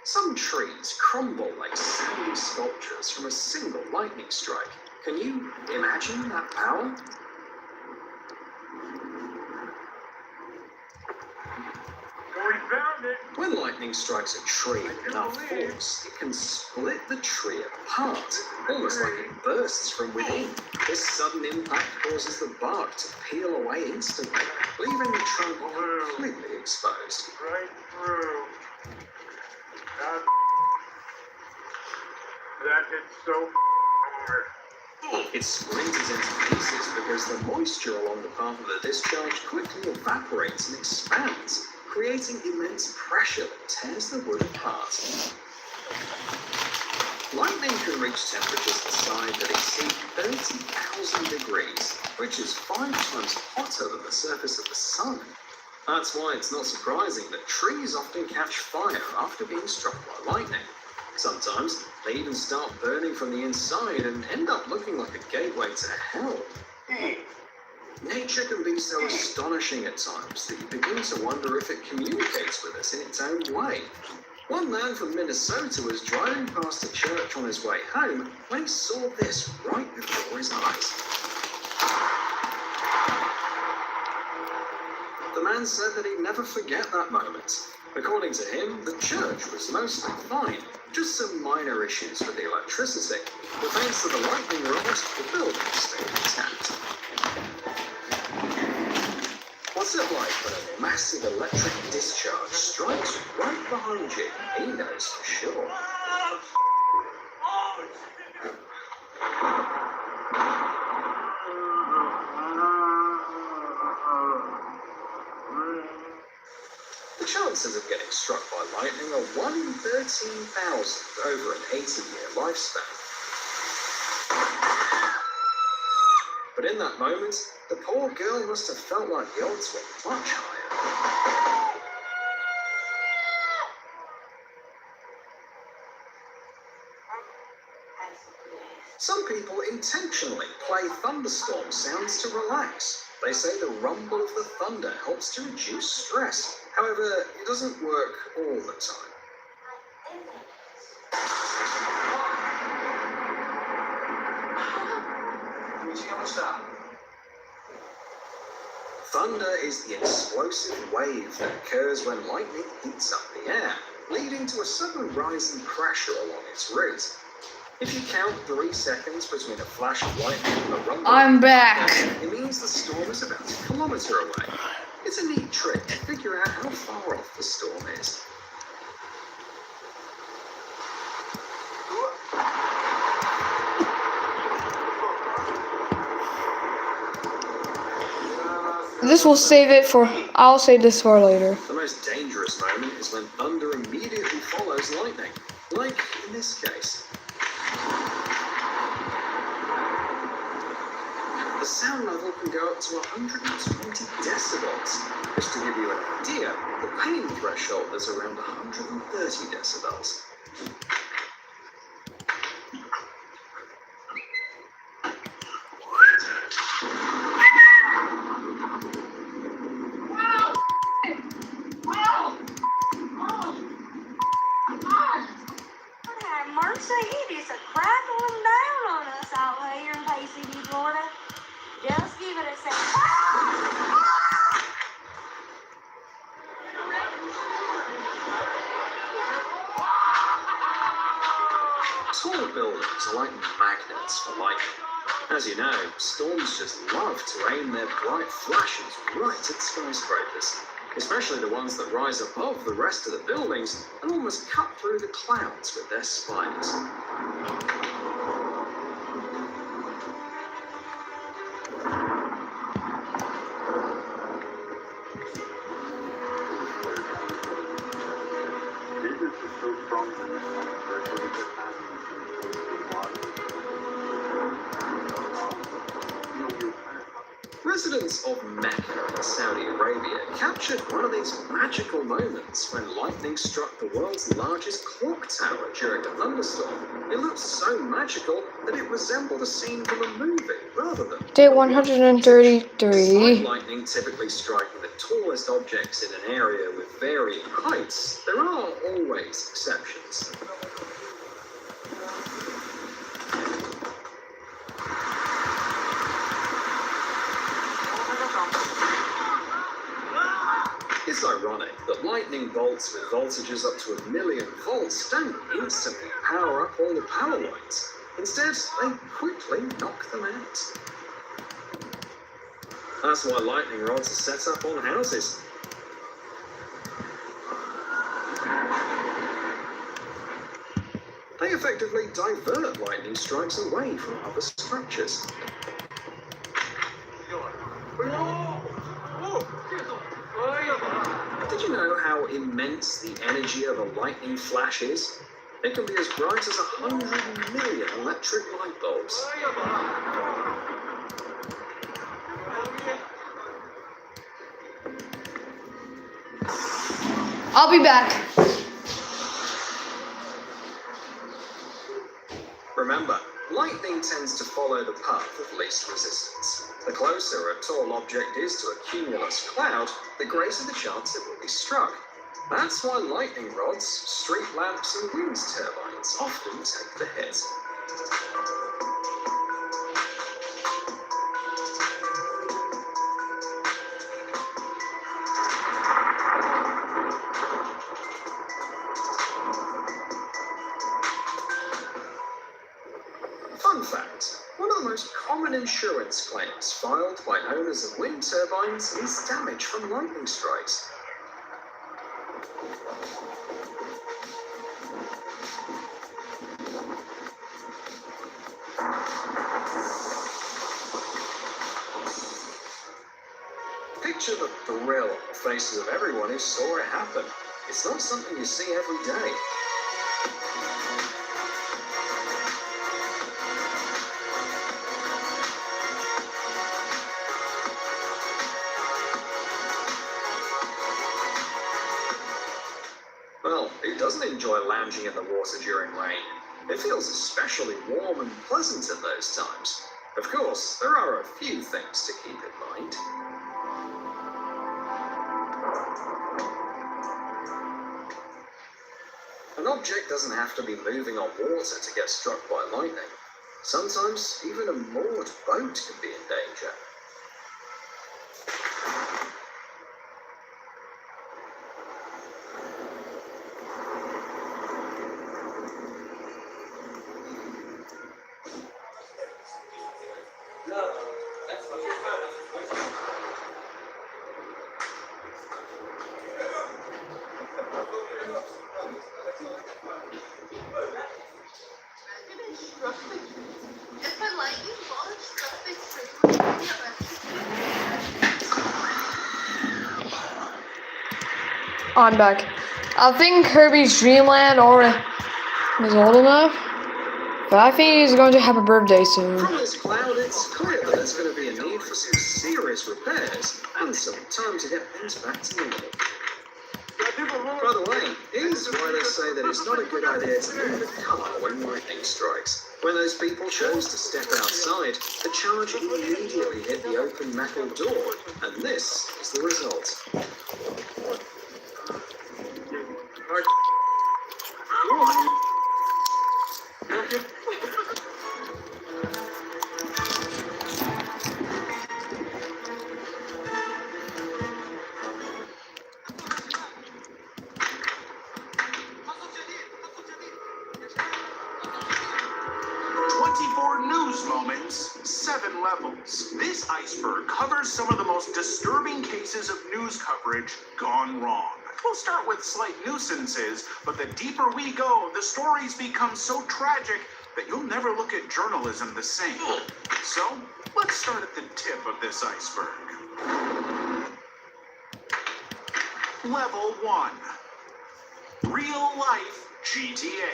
Some trees crumble like sandy sculptures from a single lightning strike. Can you imagine that power? We found it! Well, When lightning strikes a tree with enough force, it can split the tree apart, almost like it bursts from within. This sudden impact causes the bark to peel away instantly, leaving the trunk completely exposed. Right through. That hits so hard. It splinters into pieces because the moisture along the path of the discharge quickly evaporates and expands, creating immense pressure that tears the wood apart. Lightning can reach temperatures inside that exceed 30,000 degrees, which is 5 times hotter than the surface of the sun. That's why it's not surprising that trees often catch fire after being struck by lightning. Sometimes they even start burning from the inside and end up looking like a gateway to hell. Nature can be so astonishing at times that you begin to wonder if it communicates with us in its own way. One man from Minnesota was driving past a church on his way home when he saw this right before his eyes. The man said that he'd never forget that moment. According to him, the church was mostly fine, just some minor issues with the electricity. But thanks to the lightning rods, the building stayed intact. What's it like when a massive electric discharge strikes right behind you? He knows for sure. The chances of getting struck by lightning are 1 in 13,000 over an 80-year lifespan. But in that moment, the poor girl must have felt like the odds were much higher. Some people intentionally play thunderstorm sounds to relax. They say the rumble of the thunder helps to reduce stress. However, it doesn't work all the time. Thunder is the explosive wave that occurs when lightning heats up the air, leading to a sudden rise in pressure along its route. If you count 3 seconds between a flash of lightning and a rumble, I'm back. It means the storm is about a kilometer away. It's a neat trick to figure out how far off the storm is. This will save it for. I'll save this for later. The most dangerous moment is when thunder immediately follows lightning, like in this case. The sound level can go up to 120 decibels. Just to give you an idea, the pain threshold is around 130 decibels. Mercedes are crackling down on us out here in PCD, Florida. Just give it a second. Tall buildings are like magnets for lightning. As you know, storms just love to aim their bright flashes right at skyscrapers, especially the ones that rise above the rest of the buildings and almost cut through the clouds with their spires. Residents of Mecca in Saudi Arabia captured one of these magical moments when lightning struck the world's largest clock tower during a thunderstorm. It looked so magical that it resembled a scene from a movie rather than... Day 133. Despite lightning typically striking the tallest objects in an area with varying heights, there are always exceptions. It's ironic that lightning bolts with voltages up to 1,000,000 volts don't instantly power up all the power lines. Instead, they quickly knock them out. That's why lightning rods are set up on houses. They effectively divert lightning strikes away from other structures. Did you know how immense the energy of a lightning flash is? It can be as bright as 100 million electric light bulbs. I'll be back. Remember, lightning tends to follow the path of least resistance. The closer a tall object is to a cumulus cloud, the greater the chance it will be struck. That's why lightning rods, street lamps, and wind turbines often take the hit. Fun fact, one of the most common insurance claims filed by owners of wind turbines is damage from lightning strikes. Picture the thrill on the faces of everyone who saw it happen. It's not something you see every day. Well, who doesn't enjoy lounging in the water during rain? It feels especially warm and pleasant at those times. Of course, there are a few things to keep in mind. An object doesn't have to be moving on water to get struck by lightning. Sometimes even a moored boat can be in danger. If I like you, what stuff is frequently I'm back. I think Kirby's Dream Land is old enough, but I think he's going to have a birthday soon. From this cloud, it's clear that there's going to be a need for some serious repairs and some time to get things back to normal. By the way, here's why they say that it's not a good idea to leave the car when lightning strikes. When those people chose to step outside, the charge immediately hit the open metal door, and this is the result. News moments, 7 levels. This iceberg covers some of the most disturbing cases of news coverage gone wrong. We'll start with slight nuisances, but the deeper we go, the stories become so tragic that you'll never look at journalism the same. So, let's start at the tip of this iceberg. Level 1. Real life GTA.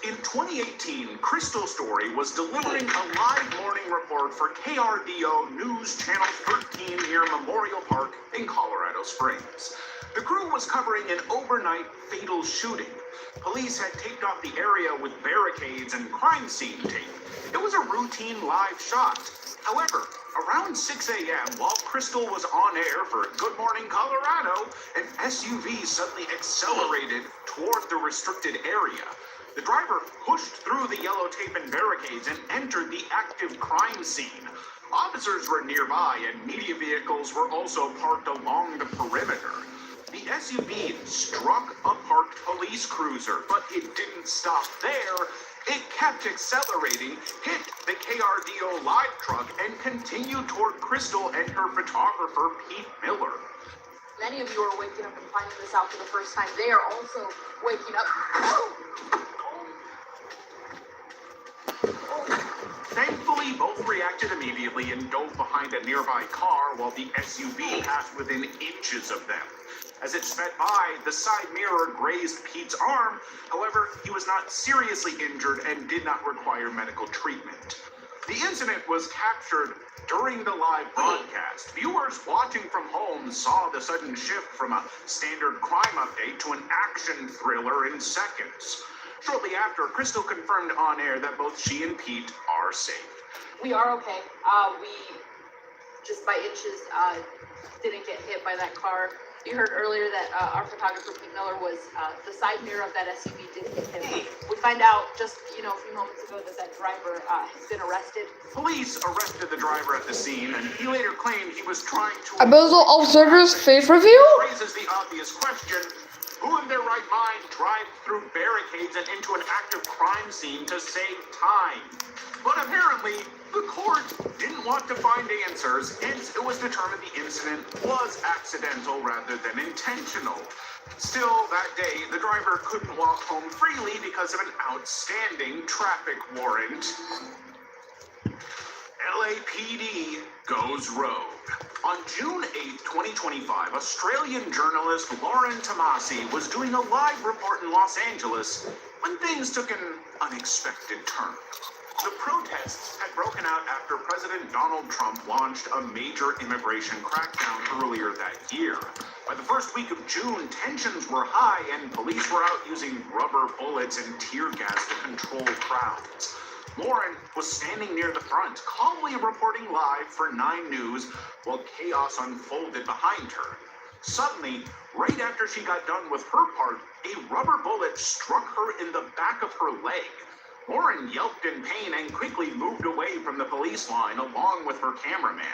In 2018, Crystal Story was delivering a live morning report for KRDO News Channel 13 near Memorial Park in Colorado Springs. The crew was covering an overnight fatal shooting. Police had taped off the area with barricades and crime scene tape. It was a routine live shot. However, around 6 a.m., while Crystal was on air for Good Morning Colorado, an SUV suddenly accelerated toward the restricted area. The driver pushed through the yellow tape and barricades and entered the active crime scene. Officers were nearby and media vehicles were also parked along the perimeter. SUV struck a parked police cruiser, but it didn't stop there. It kept accelerating, hit the KRDO live truck, and continued toward Crystal and her photographer, Pete Miller. Many of you are waking up and finding this out for the first time. They are also waking up. Thankfully, both reacted immediately and dove behind a nearby car while the SUV passed within inches of them. As it sped by, the side mirror grazed Pete's arm. However, he was not seriously injured and did not require medical treatment. The incident was captured during the live broadcast. Viewers watching from home saw the sudden shift from a standard crime update to an action thriller in seconds. Shortly after, Crystal confirmed on air that both she and Pete are safe. We are okay. We just by inches didn't get hit by that car. You heard earlier that our photographer Pete Miller was the side mirror of that SUV did hit him. We find out just a few moments ago that driver has been arrested. Police arrested the driver at the scene, and he later claimed he was trying to. Abizzle Observer's face review? Raises the obvious question: who in their right mind drives through barricades and into an active crime scene to save time? But apparently, the court didn't want to find answers, hence it was determined the incident was accidental rather than intentional. Still, that day, the driver couldn't walk home freely because of an outstanding traffic warrant. LAPD goes rogue. On June 8, 2025, Australian journalist Lauren Tomasi was doing a live report in Los Angeles when things took an unexpected turn. The protests had broken out after President Donald Trump launched a major immigration crackdown earlier that year. By the first week of June, tensions were high and police were out using rubber bullets and tear gas to control crowds. Lauren was standing near the front, calmly reporting live for 9 News while chaos unfolded behind her. Suddenly, right after she got done with her part, a rubber bullet struck her in the back of her leg. Lauren yelped in pain and quickly moved away from the police line along with her cameraman.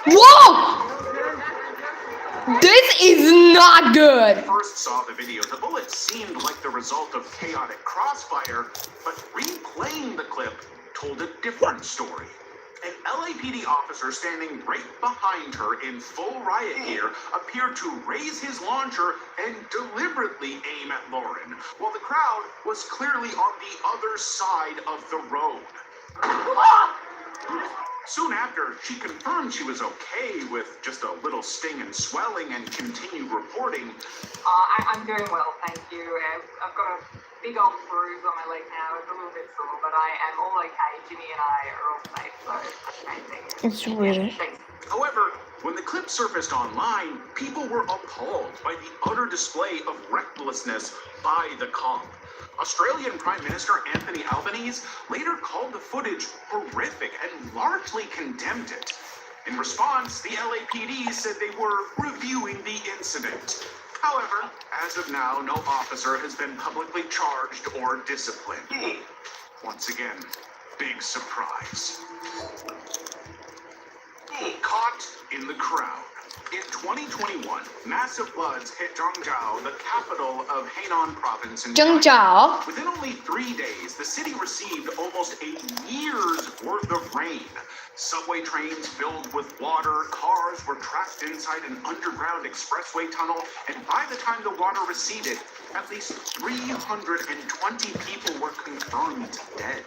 Whoa! This is not good. When I first saw the video, the bullet seemed like the result of chaotic crossfire, but replaying the clip told a different story. An LAPD officer standing right behind her in full riot gear appeared to raise his launcher and deliberately aim at Lauren, while the crowd was clearly on the other side of the road. Soon after, she confirmed she was okay with just a little sting and swelling and continued reporting. I'm doing well, thank you. I've got a big old bruise on my leg now. It's a little bit sore, but I am all okay. Jimmy and I are all safe, so that's the main thing. It's weird. However, when the clip surfaced online, people were appalled by the utter display of recklessness by the cop. Australian Prime Minister Anthony Albanese later called the footage horrific and largely condemned it. In response, the LAPD said they were reviewing the incident. However, as of now, no officer has been publicly charged or disciplined. Once again, big surprise. Caught in the crowd. In 2021, massive floods hit Zhengzhou, the capital of Henan province in China. Zhengzhou. Within only 3 days, the city received almost a year's worth of rain. Subway trains filled with water, cars were trapped inside an underground expressway tunnel, and by the time the water receded, at least 320 people were confirmed dead.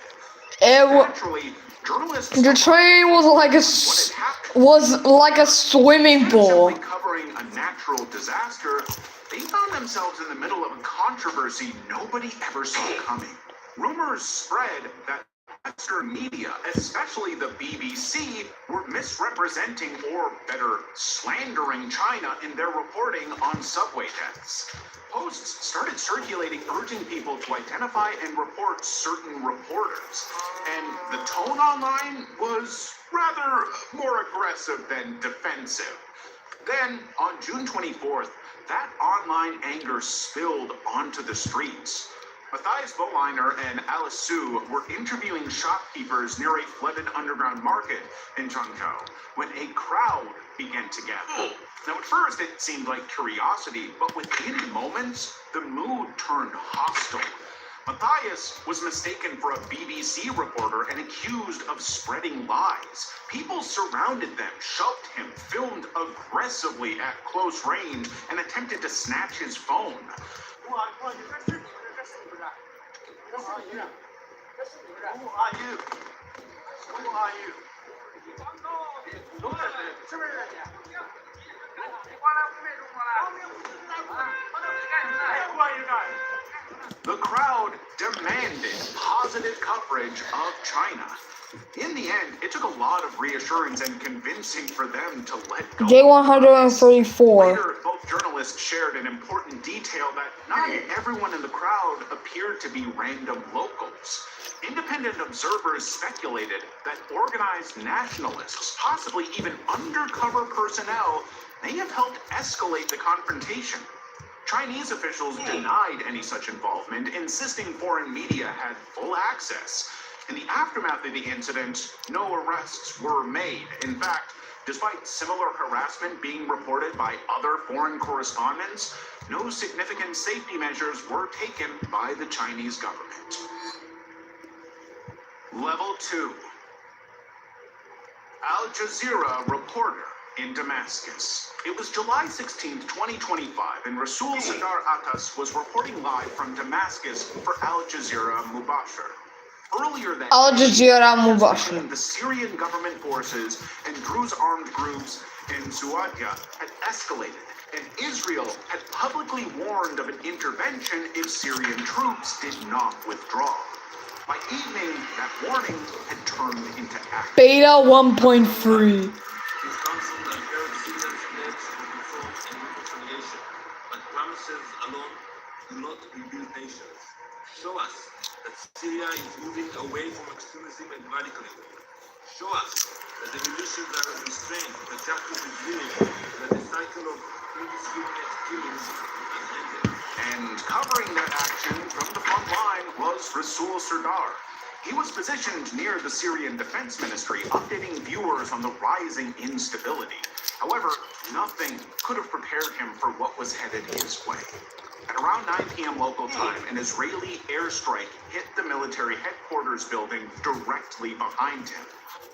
Naturally, journalists The train was like a swimming pool. covering a natural disaster, they found themselves in the middle of a controversy nobody ever saw coming. Rumors spread that Western media, especially the BBC, were misrepresenting, or better, slandering China in their reporting on subway deaths. Posts started circulating urging people to identify and report certain reporters. And the tone online was rather more aggressive than defensive. Then, on June 24th, that online anger spilled onto the streets. Matthias Bohliner and Alice Su were interviewing shopkeepers near a flooded underground market in Zhengzhou when a crowd began to gather. Now, at first, it seemed like curiosity, but within moments, the mood turned hostile. Matthias was mistaken for a BBC reporter and accused of spreading lies. People surrounded them, shoved him, filmed aggressively at close range, and attempted to snatch his phone. Who are you? Who are you? The crowd demanded positive coverage of China. In the end, it took a lot of reassurance and convincing for them to let go. J134. Later, both journalists shared an important detail that not everyone in the crowd appeared to be random locals. Independent observers speculated that organized nationalists, possibly even undercover personnel, may have helped escalate the confrontation. Chinese officials denied any such involvement, insisting foreign media had full access. In the aftermath of the incident, no arrests were made. In fact, despite similar harassment being reported by other foreign correspondents, no significant safety measures were taken by the Chinese government. Level 2. Al Jazeera reporter in Damascus. It was July 16, 2025, and Rasul Sadar Atas was reporting live from Damascus for Al Jazeera Mubashir. Earlier that Al Jazeera day, Mubashir. the Syrian government forces and Druze armed groups in Suadia had escalated, and Israel had publicly warned of an intervention if Syrian troops did not withdraw. By evening, that warning had turned into action. Beta 1.3. His counsel and Arab Syrians pledged to reform and reconciliation, but promises alone do not rebuild nations. Show us that Syria is moving away from extremism and radicalism. Show us that the militias are restrained, that justice is winning, and that the cycle of indiscriminate killings has ended. And covering that action from the front line was Rasul Sardar. He was positioned near the Syrian Defense Ministry, updating viewers on the rising instability. However, nothing could have prepared him for what was headed his way. At around 9 p.m. local time, an Israeli airstrike hit the military headquarters building directly behind him.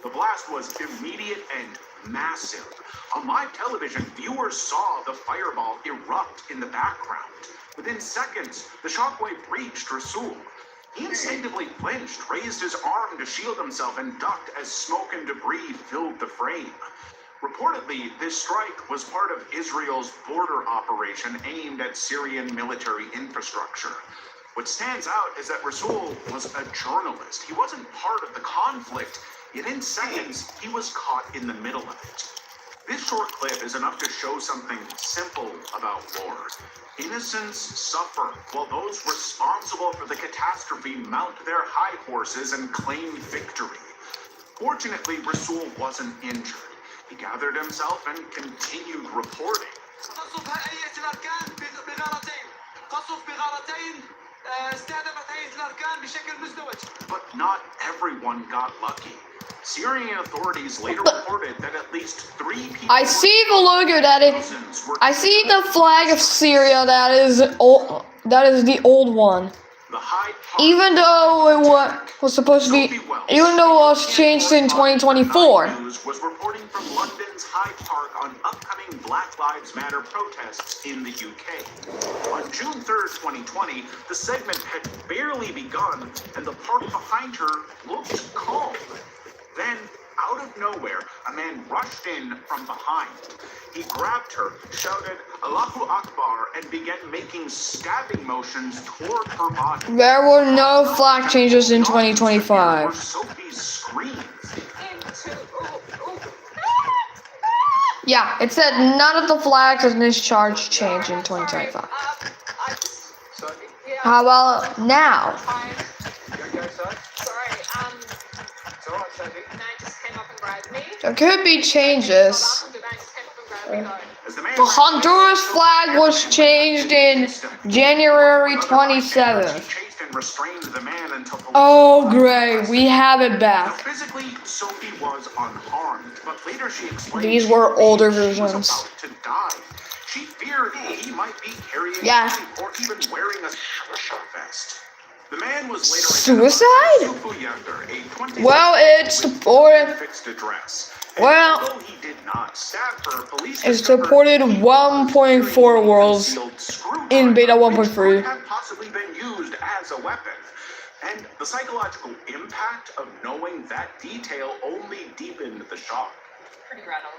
The blast was immediate and massive. On live television, viewers saw the fireball erupt in the background. Within seconds, the shockwave reached Rasul. He instinctively flinched, raised his arm to shield himself, and ducked as smoke and debris filled the frame. Reportedly, this strike was part of Israel's border operation aimed at Syrian military infrastructure. What stands out is that Rasul was a journalist. He wasn't part of the conflict, yet in seconds, he was caught in the middle of it. This short clip is enough to show something simple about war. Innocents suffer, while those responsible for the catastrophe mount their high horses and claim victory. Fortunately, Rasul wasn't injured. He gathered himself and continued reporting. But not everyone got lucky. Syrian authorities later reported that at least 3 people. I see the logo that I see the flag of Syria that is old. That is the old one. Even though it was supposed to be, even though it was changed in 2024. News was reporting from London's Hyde Park on upcoming Black Lives Matter protests in the UK. On June 3rd, 2020, the segment had barely begun, and the park behind her looked calm. Then, out of nowhere, a man rushed in from behind. He grabbed her, shouted Allahu Akbar, and began making stabbing motions toward her body. There were no flag changes in 2025. Sophie's screams. Yeah, it said none of the flags in this charge changed in 2025. How about now? There could be changes. The Honduras flag was changed in January 27th. police. Oh, great. We have it Now, back. physically, Sophie was unharmed, but later she explained These she were believed older she was versions. about to die. She feared he might be carrying Yeah. a or even wearing a vest. The man was later Suicide? Sufu Yander, a 26 Well, it's with supported. fixed address. And Well, although he did not stab her, police it's discovered supported he was 1.4 carrying a worlds concealed screwdriver, in beta which 1.3. could have possibly been used as a weapon. And the psychological impact of knowing that detail only deepened the shock. Pretty rattled.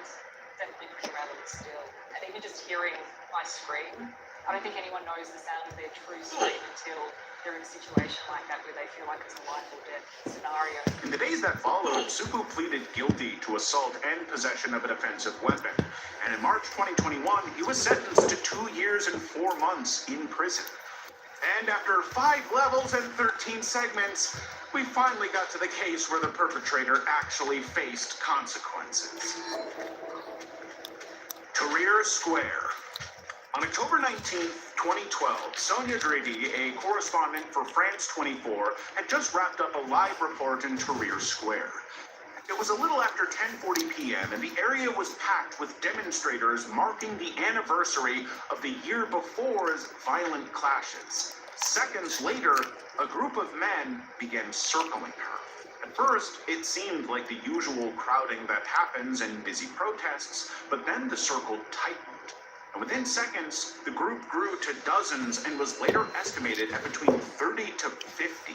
Definitely pretty rattled still. And even just hearing my scream, I don't think anyone knows the sound of their true scream until they're in a situation like that where they feel like it's a life or death scenario. In the days that followed, Supu pleaded guilty to assault and possession of a defensive weapon. And in March 2021, he was sentenced to 2 years and 4 months in prison. And after 5 levels and 13 segments, we finally got to the case where the perpetrator actually faced consequences. Tahrir Square. On October 19th, 2012, Sonia Drady, a correspondent for France 24, had just wrapped up a live report in Tahrir Square. It was a little after 10:40 p.m. and the area was packed with demonstrators marking the anniversary of the year before's violent clashes. Seconds later, a group of men began circling her. At first, it seemed like the usual crowding that happens in busy protests, but then the circle tightened. And within seconds, the group grew to dozens and was later estimated at between 30 to 50.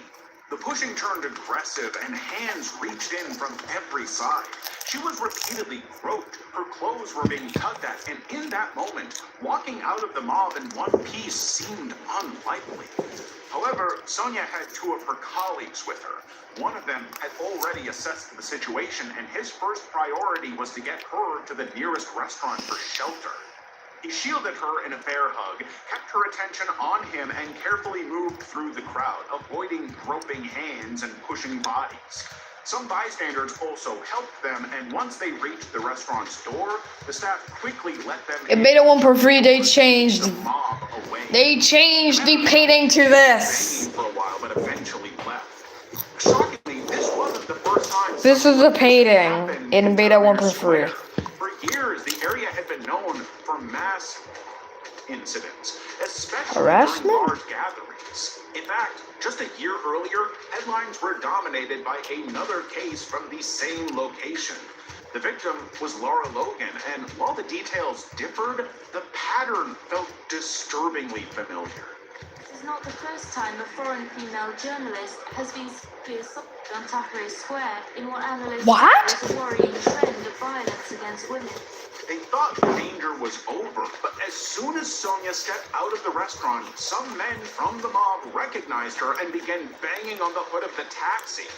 The pushing turned aggressive and hands reached in from every side. She was repeatedly groped, her clothes were being tugged at, and in that moment, walking out of the mob in one piece seemed unlikely. However, Sonia had 2 of her colleagues with her. One of them had already assessed the situation, and his first priority was to get her to the nearest restaurant for shelter. He shielded her in a bear hug, kept her attention on him, and carefully moved through the crowd, avoiding groping hands and pushing bodies. Some bystanders also helped them, and once they reached the restaurant's door, the staff quickly let them In beta 1.3, they changed. the mob away. They changed the painting to this. For a while, but eventually left. Shockingly, this wasn't the first time. This is the painting happened in beta Tahrir 1.3. Square. For years, the area had been known for mass incidents, especially Harassment? during large gatherings. In fact, just a year earlier, headlines were dominated by another case from the same location. The victim was Laura Logan, and while the details differed, the pattern felt disturbingly familiar. This is not the first time a foreign female journalist has been assaulted on Tahrir Square in what analysts What? call a worrying trend of violence against women. They thought the danger was over, but as soon as Sonia stepped out of the restaurant, some men from the mob recognized her and began banging on the hood of the taxi.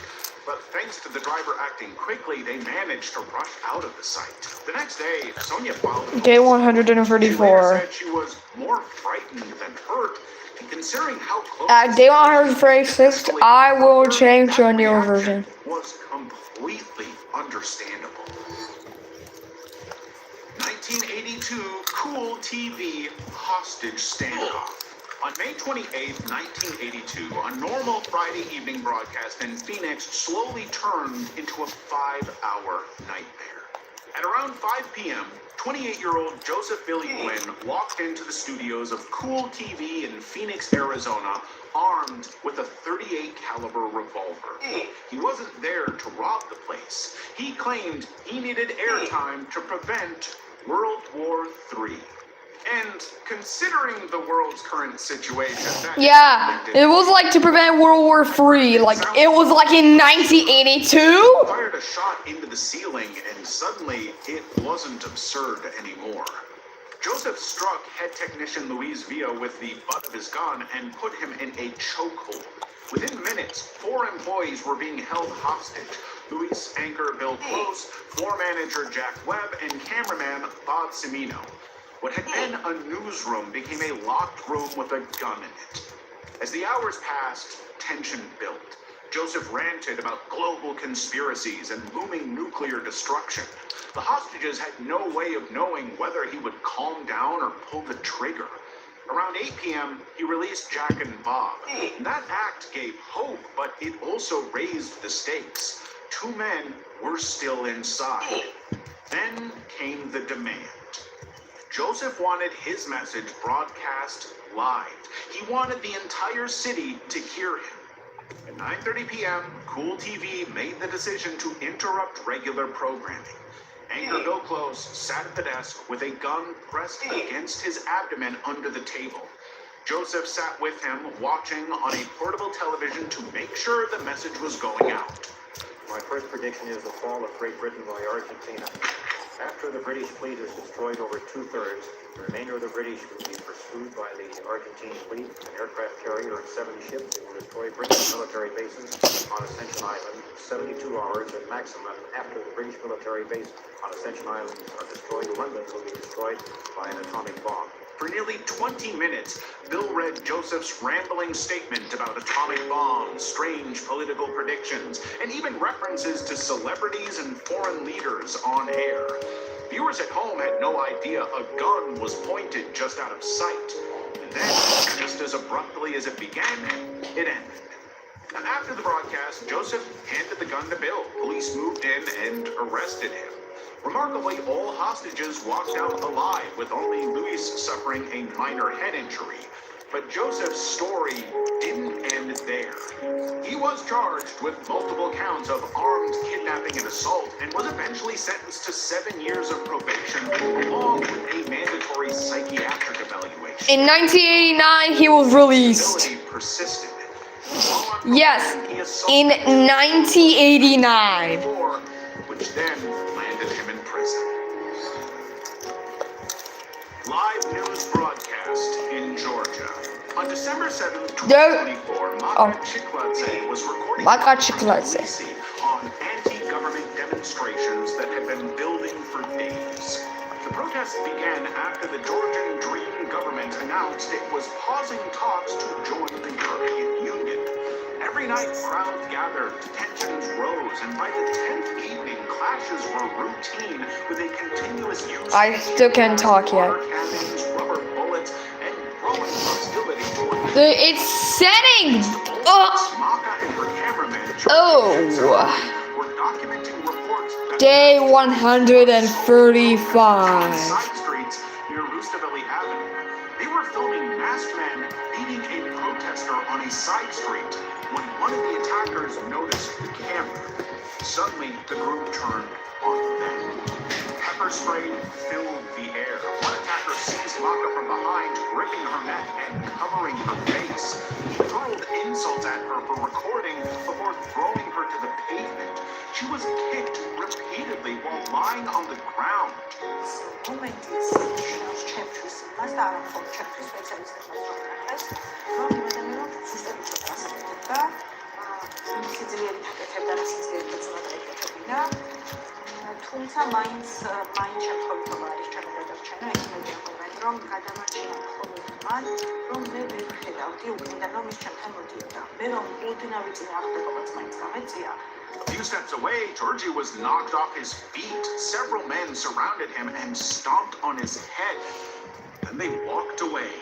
But thanks to the driver acting quickly, they managed to rush out of the site. The next day, Sonia filed a Day police report. She 134. later said she was more frightened than hurt, and considering how close At day 136, I will change to a newer version. was completely understandable. 1982 Cool TV hostage standoff. On May 28, 1982, a normal Friday evening broadcast in Phoenix slowly turned into a 5-hour nightmare. At around 5 p.m., 28-year-old Joseph Billy Gwynn walked into the studios of Cool TV in Phoenix, Arizona, armed with a .38 caliber revolver. He wasn't there to rob the place. He claimed he needed airtime to prevent World War III. And considering the world's current situation, that Yeah, it was like to prevent World War III. Like, it was like in 1982? fired a shot into the ceiling, and suddenly it wasn't absurd anymore. Joseph struck head technician Luis Villa with the butt of his gun and put him in a chokehold. Within minutes, 4 employees were being held hostage. Luis anchor Bill Close, floor manager Jack Webb, and cameraman Bob Cimino. What had been a newsroom became a locked room with a gun in it. As the hours passed, tension built. Joseph ranted about global conspiracies and looming nuclear destruction. The hostages had no way of knowing whether he would calm down or pull the trigger. Around 8 p.m., he released Jack and Bob. That act gave hope, but it also raised the stakes. 2 men were still inside. Then came the demand. Joseph wanted his message broadcast live. He wanted the entire city to hear him. At 9:30 p.m., Cool TV made the decision to interrupt regular programming. Anchor Bill Close sat at the desk with a gun pressed against his abdomen under the table. Joseph sat with him, watching on a portable television to make sure the message was going out. My first prediction is the fall of Great Britain by Argentina. After the British fleet has destroyed over 2/3, the remainder of the British will be pursued by the Argentine fleet, an aircraft carrier and 7 ships. It will destroy British military bases on Ascension Island 72 hours at maximum after the British military base on Ascension Island are destroyed. London will be destroyed by an atomic bomb. For nearly 20 minutes, Bill read Joseph's rambling statement about atomic bombs, strange political predictions, and even references to celebrities and foreign leaders on air. Viewers at home had no idea a gun was pointed just out of sight. And then, just as abruptly as it began, it ended. And after the broadcast, Joseph handed the gun to Bill. Police moved in and arrested him. Remarkably, all hostages walked out alive, with only Luis suffering a minor head injury. But Joseph's story didn't end there. He was charged with multiple counts of armed kidnapping and assault, and was eventually sentenced to 7 years of probation, along with a mandatory psychiatric evaluation. In 1989, he was released. Disability persisted. Yes, in 1989. Which then landed him in prison. Live news broadcast in Georgia. On December 7th, 2024, Maka Chikladze was recording on anti-government demonstrations that had been building for days. The protests began after the Georgian Dream government announced it was pausing talks to join the European Union. Every night, crowds gathered, tensions rose, and by the 10th evening, clashes were routine with a continuous use I still can't talk yet. cannons, rubber bullets, and growing hostility toward It's setting. were documenting reports that Day 135. side streets near Rustaveli Avenue. They were filming masked men beating a protester on a side street when one of the attackers noticed the camera. Suddenly, the group turned on them. Pepper spray filled the air. One attacker seized Maka from behind, gripping her neck and covering her face. He hurled insults at her for recording before throwing her to the pavement. She was kicked repeatedly while lying on the ground. თუმცა მაინც შემთხვევითობა არის ჩემი გადარჩენა, იმედი ამბობენ, რომ გადამარჩენა მხოლოდ მან, რომ მე ვერ ვხედავდი უკიდან, რომ ის ჩემთან მოდიოდა. მე რომ უდინავი წინააღმდეგობაც მაინც გამეწია. A few steps away, Georgie was knocked off his feet. Several men surrounded him and stomped on his head. Then they walked away.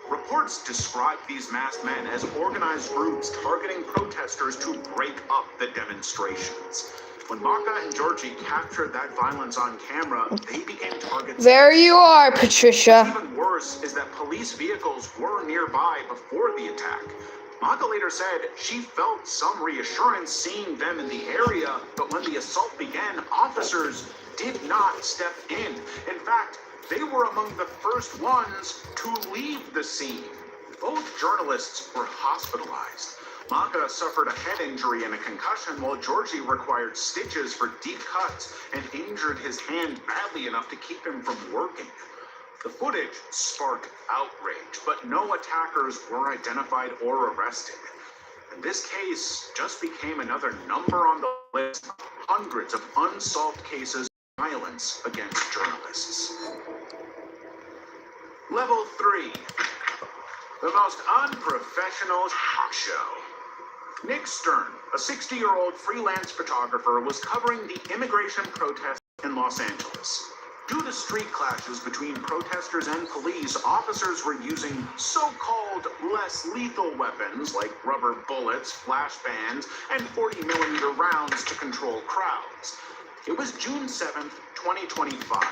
Reports describe these masked men as organized groups targeting protesters to break up the demonstrations. When Maka and Georgie captured that violence on camera, they became targets. There you are, Patricia. What's even worse is that police vehicles were nearby before the attack. Maka later said she felt some reassurance seeing them in the area, but when the assault began, officers did not step in. In fact, they were among the first ones to leave the scene. Both journalists were hospitalized. Maka suffered a head injury and a concussion, while Georgie required stitches for deep cuts and injured his hand badly enough to keep him from working. The footage sparked outrage, but no attackers were identified or arrested. And this case just became another number on the list of hundreds of unsolved cases of violence against journalists. Level 3. The most unprofessional show. Nick Stern, a 60-year-old freelance photographer, was covering the immigration protests in Los Angeles. Due to street clashes between protesters and police, officers were using so-called less lethal weapons like rubber bullets, flashbangs, and 40-millimeter rounds to control crowds. It was June 7th, 2025,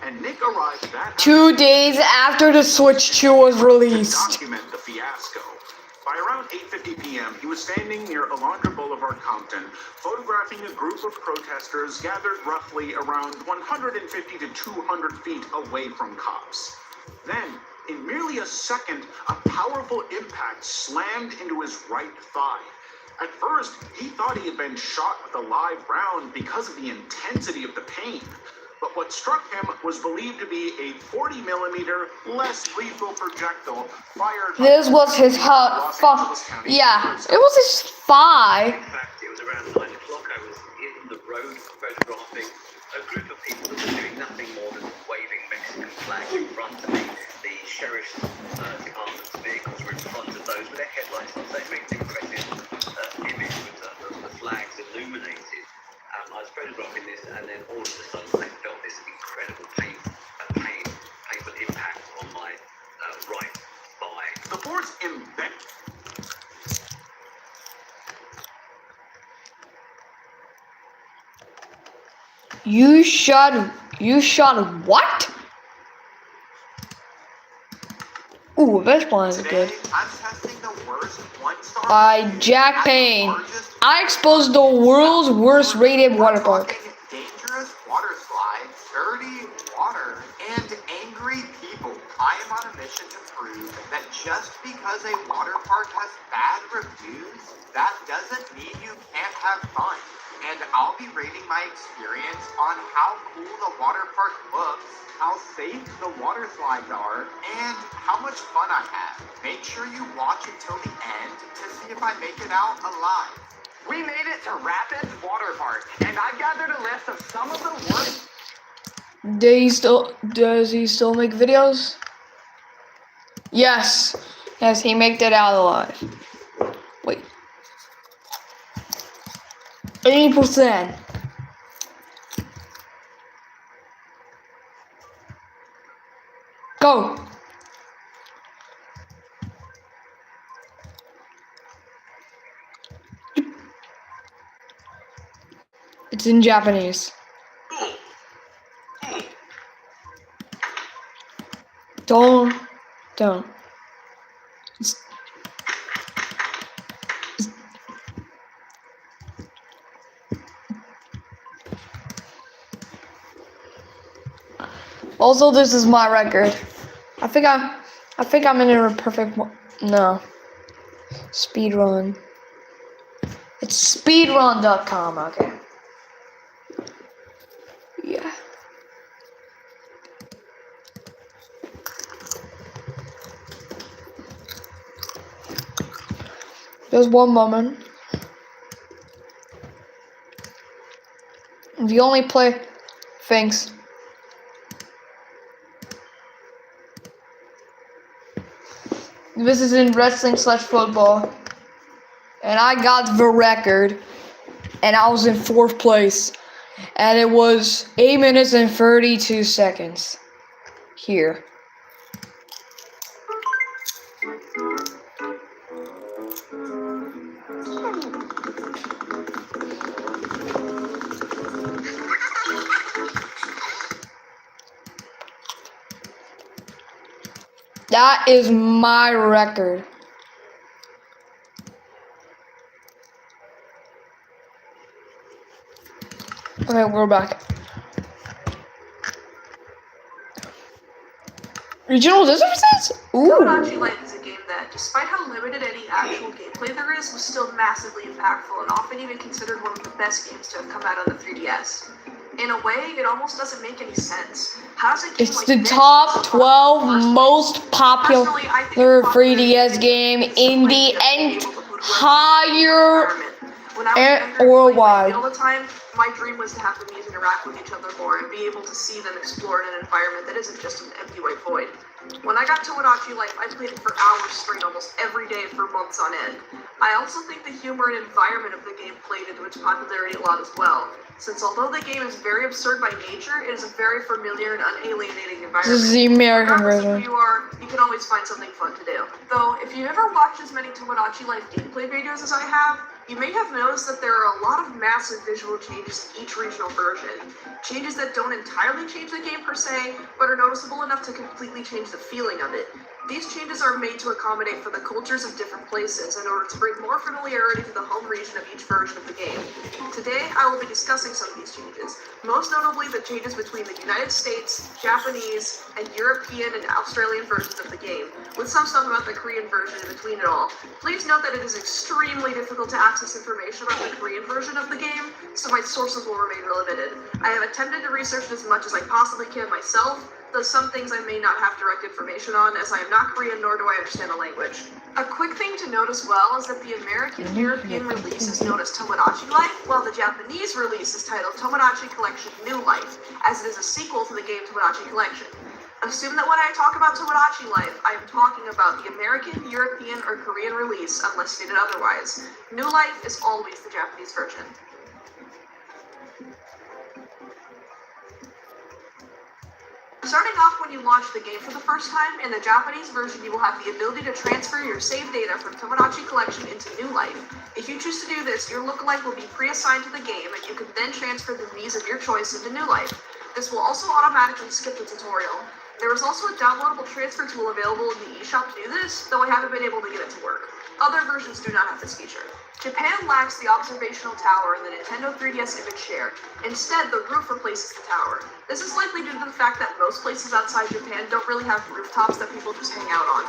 and Nick arrived that 2 days after the Switch 2 was to released. document the fiasco. By around 8:50 p.m., he was standing near Alondra Boulevard, Compton, photographing a group of protesters gathered roughly around 150 to 200 feet away from cops. Then, in merely a second, a powerful impact slammed into his right thigh. At first, he thought he had been shot with a live round because of the intensity of the pain. But what struck him was believed to be a 40-millimeter, less lethal projectile fired. This was his yeah, it was his thigh. In fact, it was around 9 o'clock. I was in the road photographing a group of people that were doing nothing more than waving Mexican flags in front of me. The sheriff's department's vehicles were in front of those with their headlights on, so it made an impressive image with the flags illuminated. I was photographing this, and then all of a sudden I felt this incredible painful impact on my right thigh. The force impact. You shot what? Ooh, this one is good. I'm testing the worst one-star By Jack Payne. I exposed the world's worst rated water park. dangerous water slides, dirty water, and angry people. I am on a mission to prove that just because a water park has bad reviews, that doesn't mean you can't have fun. And I'll be rating my experience on how cool the water park looks, how safe the water slides are, and how much fun I had. Make sure you watch until the end to see if I make it out alive. We made it to Rapids Water Park, and I gathered a list of some of the worst. Does he still make videos? Yes. Yes, he made it out alive. Wait. 80%. Go. It's in Japanese. Don't. Also, this is my record. I think I'm in a perfect no. Speedrun. It's speedrun.com, okay. Yeah. Just one moment. If you only play things. This is in wrestling/football. And I got the record. And I was in 4th place. And it was 8 minutes and 32 seconds. Here. That is my record. Okay, we're back. Regional differences? Ooh. Tomodachi Life is a game that, despite how limited any actual gameplay there is, was still massively impactful and often even considered one of the best games to have come out on the 3DS. In a way, it almost doesn't make any sense. How does a game It's like the this top 12 most popular 3DS game in the entire worldwide. all the time, my dream was to have them use interact with each other more and be able to see them explore in an environment that isn't just an empty white void. When I got Tomodachi Life, I played it for hours straight almost every day for months on end. I also think the humor and environment of the game played into its popularity a lot as well, since although the game is very absurd by nature, it is a very familiar and unalienating environment. This is the American Regardless of version. who you are, you can always find something fun to do. Though, if you ever watched as many Tomodachi Life gameplay videos as I have, you may have noticed that there are a lot of massive visual changes to each regional version. Changes that don't entirely change the game per se, but are noticeable enough to completely change the feeling of it. These changes are made to accommodate for the cultures of different places in order to bring more familiarity to the home region of each version of the game. Today, I will be discussing some of these changes, most notably the changes between the United States, Japanese, and European and Australian versions of the game, with some stuff about the Korean version in between it all. Please note that it is extremely difficult to access information about the Korean version of the game, so my sources will remain limited. I have attempted to research as much as I possibly can myself, though some things I may not have direct information on, as I am not Korean nor do I understand the language. A quick thing to note as well is that the American-European release is known as Tomodachi Life, while the Japanese release is titled Tomodachi Collection New Life, as it is a sequel to the game Tomodachi Collection. Assume that when I talk about Tomodachi Life, I am talking about the American, European, or Korean release, unless stated otherwise. New Life is always the Japanese version. Starting off when you launch the game for the first time, in the Japanese version you will have the ability to transfer your save data from Tomodachi Collection into New Life. If you choose to do this, your lookalike will be pre-assigned to the game, and you can then transfer the Miis of your choice into New Life. This will also automatically skip the tutorial. There is also a downloadable transfer tool available in the eShop to do this, though I haven't been able to get it to work. Other versions do not have this feature. Japan lacks the observational tower in the Nintendo 3DS image share. Instead, the roof replaces the tower. This is likely due to the fact that most places outside Japan don't really have rooftops that people just hang out on.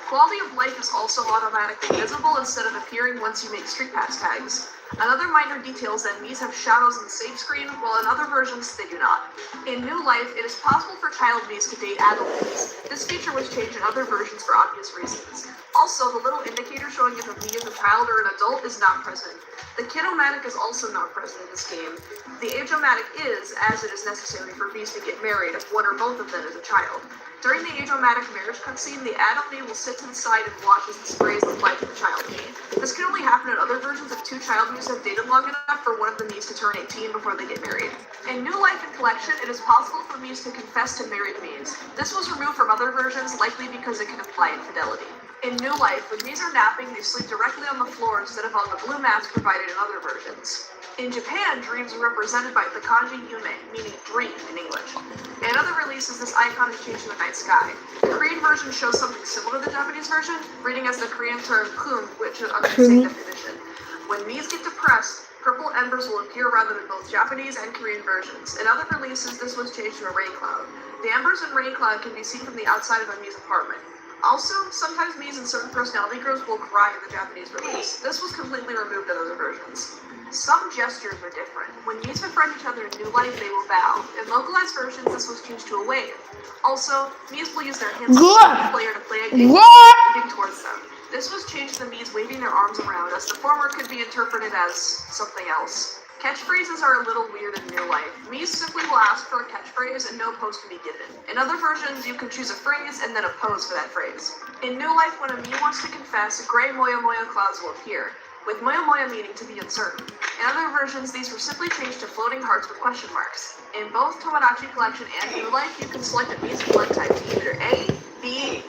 Quality of life is also automatically visible instead of appearing once you make Street Pass tags. Another minor detail is that Miis have shadows in the save screen, while in other versions they do not. In New Life, it is possible for child Miis to date adult Miis. This feature was changed in other versions for obvious reasons. Also, the little indicator showing if a Mii is a child or an adult is not present. The Kid-O-Matic is also not present in this game. The Age-O-Matic is, as it is necessary for Miis to get married if one or both of them is a child. During the Age-O-Matic marriage cutscene, the adult Mii will sit to the side and watch as the sprays apply to the child Mii. This can only happen in other versions if two child Miis have dated long enough for one of the Miis to turn 18 before they get married. In New Life and Collection, it is possible for Miis to confess to married Miis. This was removed from other versions, likely because it can imply infidelity. In New Life, when Miis are napping, they sleep directly on the floor instead of on the blue mats provided in other versions. In Japan, dreams are represented by the kanji yume, meaning dream in English. In other releases, this icon is changed to the night sky. The Korean version shows something similar to the Japanese version, reading as the Korean term kun, which is under the same definition. When Miis get depressed, purple embers will appear rather in both Japanese and Korean versions. In other releases, this was changed to a rain cloud. The embers in rain cloud can be seen from the outside of a Mii's apartment. Also, sometimes Miis and certain personality groups will cry in the Japanese release. This was completely removed in other versions. Some gestures are different. When Miis befriend each other in New Life, they will bow. In localized versions, this was changed to a wave. Also, Miis will use their hands to the player to play a game moving towards them. This was changed to the Miis waving their arms around, as the former could be interpreted as something else. Catchphrases are a little weird in New Life. Miis simply will ask for a catchphrase and no pose can be given. In other versions, you can choose a phrase and then a pose for that phrase. In New Life, when a Mii wants to confess, gray Moya Moya clouds will appear, with Moya Moya meaning to be uncertain. In other versions, these were simply changed to floating hearts with question marks. In both Tomodachi Collection and New Life, you can select a Mii's blood type to either A, B,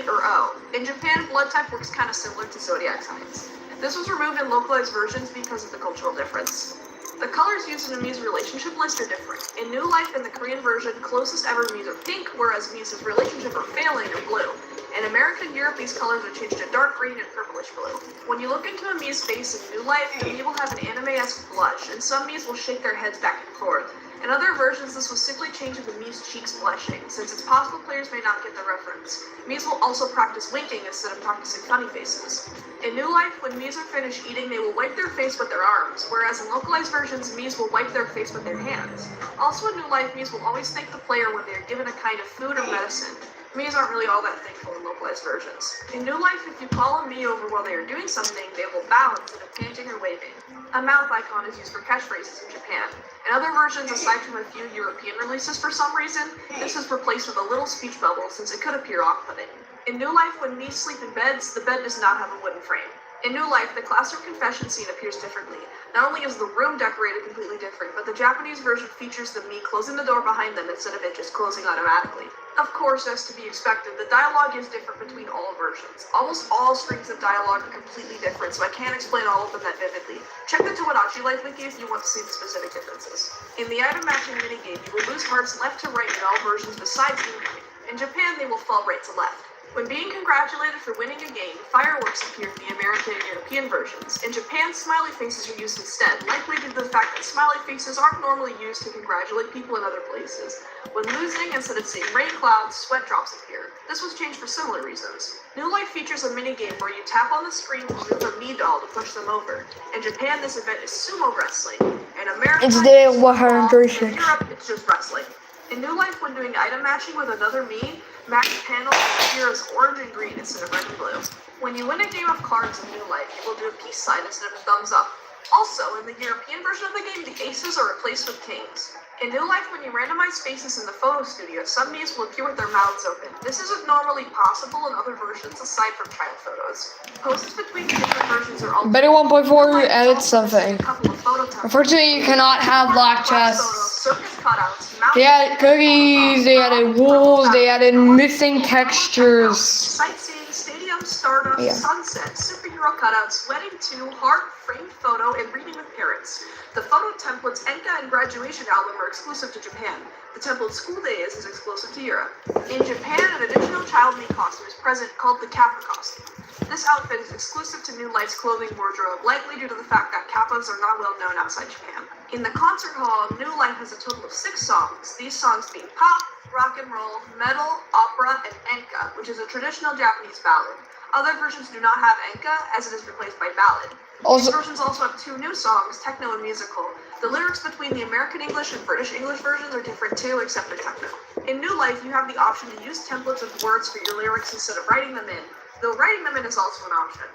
or O. In Japan, blood type works kind of similar to zodiac signs. This was removed in localized versions because of the cultural difference. The colors used in a Mii's relationship list are different. In New Life and the Korean version, closest ever Mii's are pink, whereas Mii's relationship are failing are blue. In America and Europe, these colors are changed to dark green and purplish blue. When you look into a Mii's face in New Life, the Mii will have an anime-esque blush, and some Mii's will shake their heads back and forth. In other versions, this was simply changed to the Mii's cheeks blushing, since it's possible players may not get the reference. Mii's will also practice winking instead of practicing funny faces. In New Life, when Mii's are finished eating, they will wipe their face with their arms, whereas in localized versions, Mii's will wipe their face with their hands. Also in New Life, Mii's will always thank the player when they are given a kind of food or medicine. Miis aren't really all that thankful in localized versions. In New Life, if you call a Mii over while they are doing something, they will bow instead of panting or waving. A mouth icon is used for catchphrases in Japan. In other versions, aside from a few European releases for some reason, this is replaced with a little speech bubble since it could appear off-putting. In New Life, when Miis sleep in beds, the bed does not have a wooden frame. In New Life, the classroom confession scene appears differently. Not only is the room decorated completely different, but the Japanese version features the Mii closing the door behind them instead of it just closing automatically. Of course, as to be expected, the dialogue is different between all versions. Almost all strings of dialogue are completely different, so I can't explain all of them that vividly. Check the Tomodachi Life wiki if you want to see the specific differences. In the item matching minigame, you will lose hearts left to right in all versions besides New Life. In Japan, they will fall right to left. When being congratulated for winning a game, fireworks appear in the American and European versions. In Japan, smiley faces are used instead, likely due to the fact that smiley faces aren't normally used to congratulate people in other places. When losing, instead of seeing rain clouds, sweat drops appear. This was changed for similar reasons. New Life features a minigame where you tap on the screen to move a Mii doll to push them over. In Japan, this event is sumo wrestling. In America, It's the in 136. Europe, it's just wrestling. In New Life, when doing item matching with another Mii, matched panels appear as orange and green instead of red and blue. When you win a game of cards in New Life, you will do a peace sign instead of a thumbs up. Also, in the European version of the game, the aces are replaced with kings. In New Life, when you randomize faces in the photo studio, some Miis will appear with their mouths open. This isn't normally possible in other versions aside from child photos. Poses between the different versions are all Betty 1.4 added something. Unfortunately, you cannot have black chests. circus cutouts, They added cookies, they added wolves, they added missing textures. sightseeing, stadium, stardust, Yeah. sunset, superhero cutouts, wedding 2, heart, framed photo, and reading with parents. The photo templates Enka and graduation album are exclusive to Japan. The template School Day is exclusive to Europe. In Japan, an additional child Mii costume is present called the Kappa costume. This outfit is exclusive to New Life's clothing wardrobe, likely due to the fact that Kappas are not well known outside Japan. In the concert hall, New Life has a total of 6 songs, these songs being pop, rock and roll, metal, opera, and enka, which is a traditional Japanese ballad. Other versions do not have enka, as it is replaced by ballad. These versions also have 2 new songs, techno and musical. The lyrics between the American English and British English versions are different too, except for techno. In New Life, you have the option to use templates with words for your lyrics instead of writing them in, though writing them in is also an option.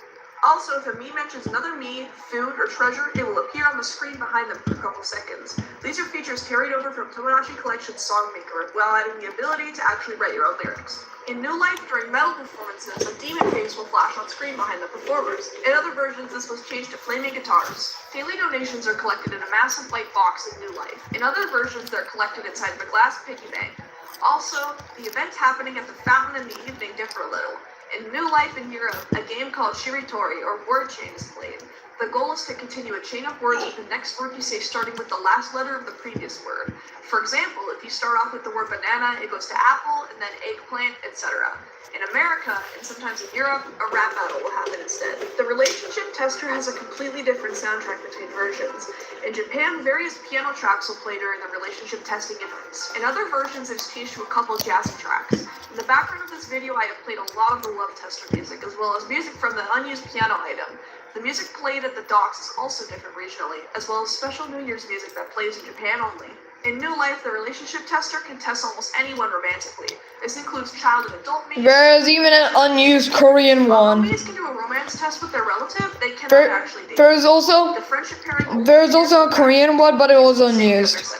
Also, if a Mii mentions another Mii, food, or treasure, it will appear on the screen behind them for a couple seconds. These are features carried over from Tomodachi Collection's Songmaker, while adding the ability to actually write your own lyrics. In New Life, during metal performances, a demon face will flash on screen behind the performers. In other versions, this was changed to flaming guitars. Daily donations are collected in a massive white box in New Life. In other versions, they're collected inside of a glass piggy bank. Also, the events happening at the fountain in the evening differ a little. In New Life in Europe, a game called Shiritori, or word chain, is played. The goal is to continue a chain of words with the next word you say starting with the last letter of the previous word. For example, if you start off with the word banana, it goes to apple, and then eggplant, etc. In America, and sometimes in Europe, a rap battle will happen instead. The relationship tester has a completely different soundtrack between versions. In Japan, various piano tracks will play during the relationship testing events. In other versions, it's changed to a couple jazzy tracks. In the background of this video, I have played a lot of the love tester music, as well as music from the unused piano item. The music played at the docks is also different regionally, as well as special New Year's music that plays in Japan only. In New Life, the relationship tester can test almost anyone romantically. This includes child and adult Miis. There's even an unused Korean one. Miis can do a romance test with their relative, they cannot actually date. There's also a Korean one, but it was unused.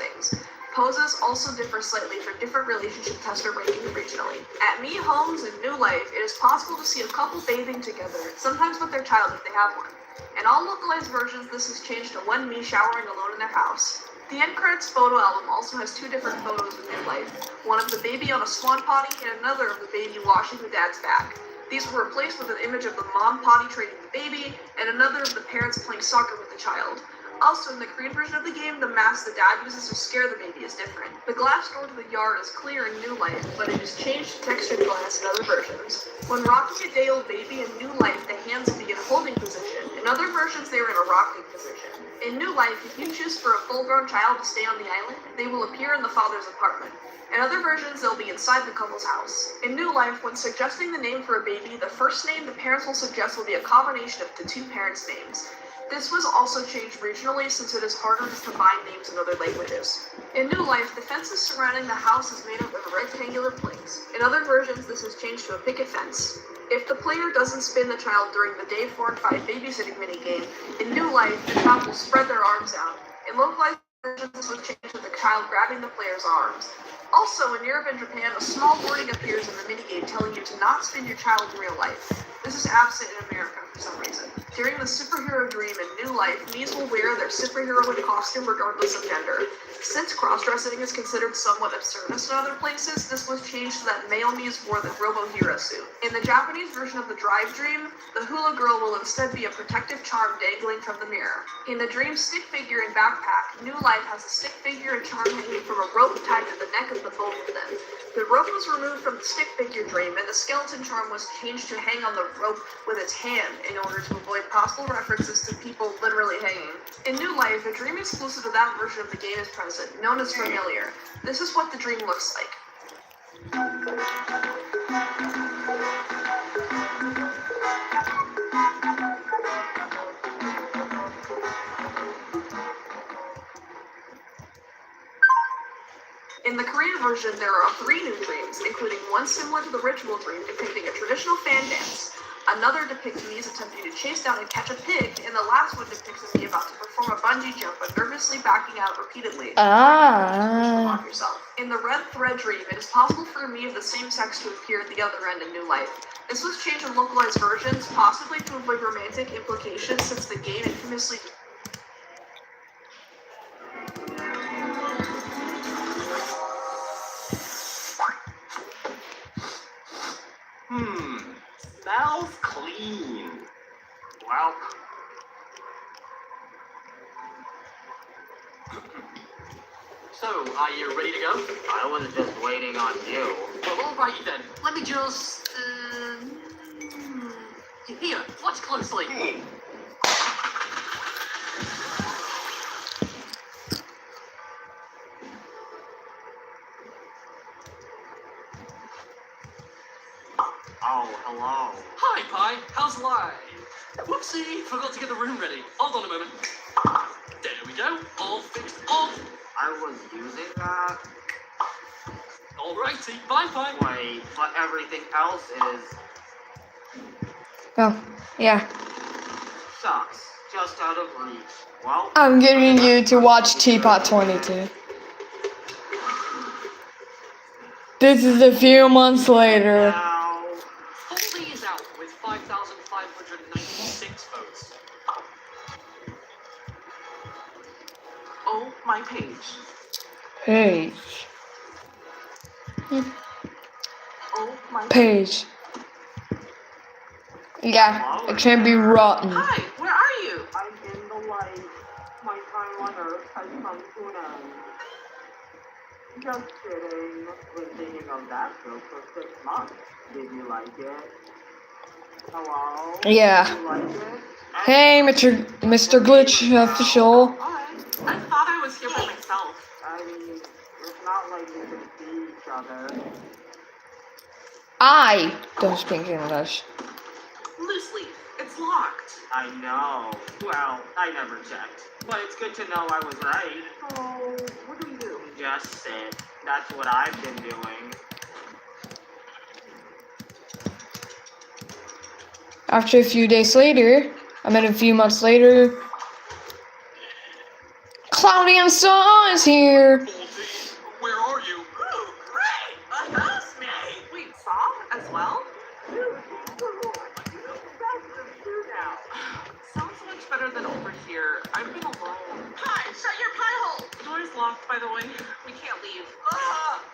Poses also differ slightly for different relationship tester rankings regionally. At Mii homes in New Life, it is possible to see a couple bathing together, sometimes with their child if they have one. In all localized versions, this is changed to one Mii showering alone in their house. The end credits photo album also has 2 different photos of New Life, one of the baby on a swan potty and another of the baby washing the dad's back. These were replaced with an image of the mom potty training the baby and another of the parents playing soccer with the child. Also, in the Korean version of the game, the mask the dad uses to scare the baby is different. The glass door to the yard is clear in New Life, but it is changed to textured glass in other versions. When rocking a day-old baby in New Life, the hands will be in a holding position. In other versions, they are in a rocking position. In New Life, if you choose for a full-grown child to stay on the island, they will appear in the father's apartment. In other versions, they'll be inside the couple's house. In New Life, when suggesting the name for a baby, the first name the parents will suggest will be a combination of the 2 parents' names. This was also changed regionally since it is harder to combine names in other languages. In New Life, the fences surrounding the house is made up of rectangular planks. In other versions, this is changed to a picket fence. If the player doesn't spin the child during the day 4 and 5 babysitting minigame, in New Life, the child will spread their arms out. In localized versions, this was changed to the child grabbing the player's arms. Also, in Europe and Japan, a small warning appears in the minigame telling you to not spin your child in real life. This is absent in America for some reason. During the superhero dream in New Life, Mii's will wear their superheroine costume regardless of gender. Since cross-dressing is considered somewhat absurdist in other places, this was changed so that male Miis wore the Robo-Hero suit. In the Japanese version of the Drive Dream, the hula girl will instead be a protective charm dangling from the mirror. In the Dream stick figure and backpack, New Life has a stick figure and charm hanging from a rope tied to the neck of the both of them. The rope was removed from the stick figure dream, and the skeleton charm was changed to hang on the rope with its hand in order to avoid possible references to people literally hanging. In New Life, a dream exclusive to that version of the game is present, known as Familiar. This is what the dream looks like. In the Korean version, there are 3 new dreams, including one similar to the ritual dream depicting a traditional fan dance. Another depicts Mii's attempting to chase down and catch a pig, and the last one depicts Mii about to perform a bungee jump but nervously backing out repeatedly. Ah. Yourself. In the Red Thread dream, it is possible for Mii of the same sex to appear at the other end in New Life. This was changed in localized versions, possibly to avoid romantic implications since the game infamously Smells clean. Well. So, are you ready to go? I was just waiting on you. Well, alright then. Let me just, Here, watch closely. Oh, hello. Hi, Pi. How's life? Whoopsie, forgot to get the room ready. Hold on a moment. There we go. All fixed up. I was using that. Alrighty, bye, Pi. Wait, but everything else is... Oh, yeah. Sucks. Just out of reach. Well... I'm getting you to watch Teapot 22. This is a few months later. Foley is out with 5,596 votes. Oh, my page. Page. Oh, my Page. Yeah, it can be rotten. Hi, where are you? I'm in the light. My time on Earth has come to an end. Just kidding. Been thinking of that joke for 6 months. Did you like it? Hello? Yeah. Did you like it? Hey, Mr. Glitch official. I thought I was here by myself. I mean, it's not like we can see each other. I don't speak English. Loose leaf. It's locked. I know. Well, I never checked. But it's good to know I was right. So, what do we do? Just sit. That's what I've been doing. After a few days later, I mean a few months later, Cloudy and Saw is here. Where are you? Ooh, great! A housemate! Wait, Saw as well? Sounds much better than over here. I've been alone. Hi, shut your pie hole! The door is locked, by the way. We can't leave.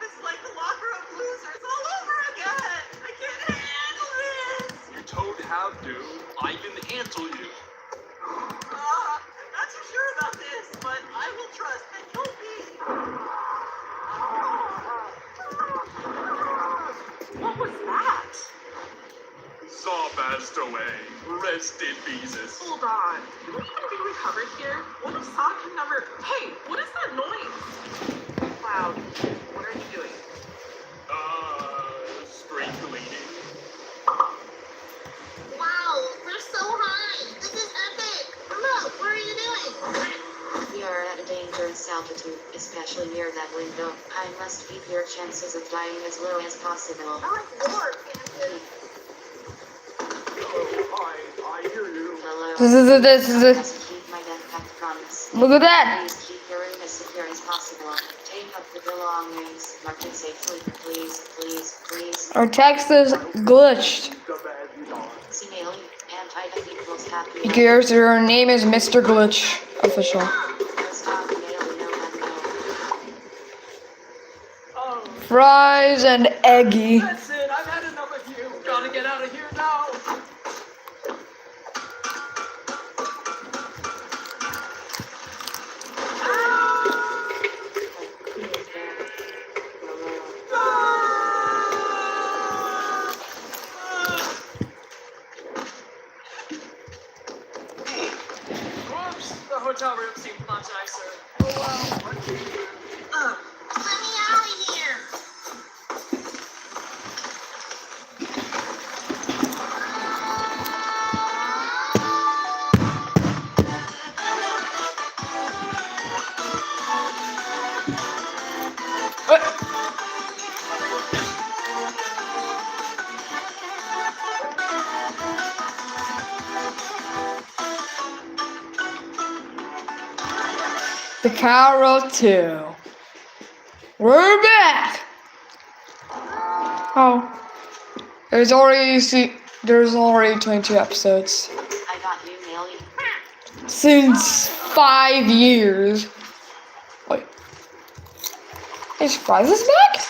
This is like the locker of losers all over again! I can't handle this! You don't have to. I can handle you. Not too sure about this, but I will trust that you'll be... What was that? Saw passed away. Rest in pieces. Hold on. Can we even be recovered here? What if Saw can never... Hey, what is that noise? Cloud, what are you doing? Spring cleaning. Wow, we're so high. This is epic. Look, dangerous altitude, especially near that window. I must keep your chances of dying as low as possible. Hello. This is it. Keep my death promise. Look at that. Please keep your room as secure as possible. Take up the belongings. Mark it safely. Please, please, please. Our text is glitched. Signal anti equals happy. Because your name is Mr. Glitch official. Fries and eggy. That's it. I've had enough of you. Gotta get out of here now. Whoops! The hotel room seemed much nicer. Oh well. Let me out of here. The Carol 2. We're back! Oh. There's already 22 episodes. I got you, Nelly. Since 5 years. Wait. Is Fries back?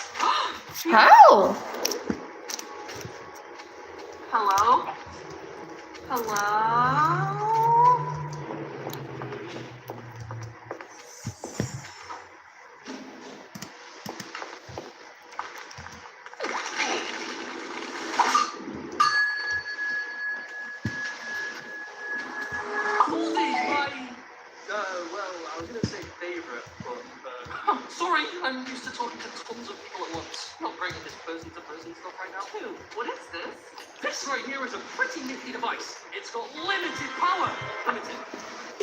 How? Hello? Hello? Goldie, well, I was gonna say favorite, but, sorry, I'm used to talking to tons of people at once. Not great at this person-to-person stuff right now. Ew, what is this? This right here is a pretty nifty device. It's got limited power. Limited.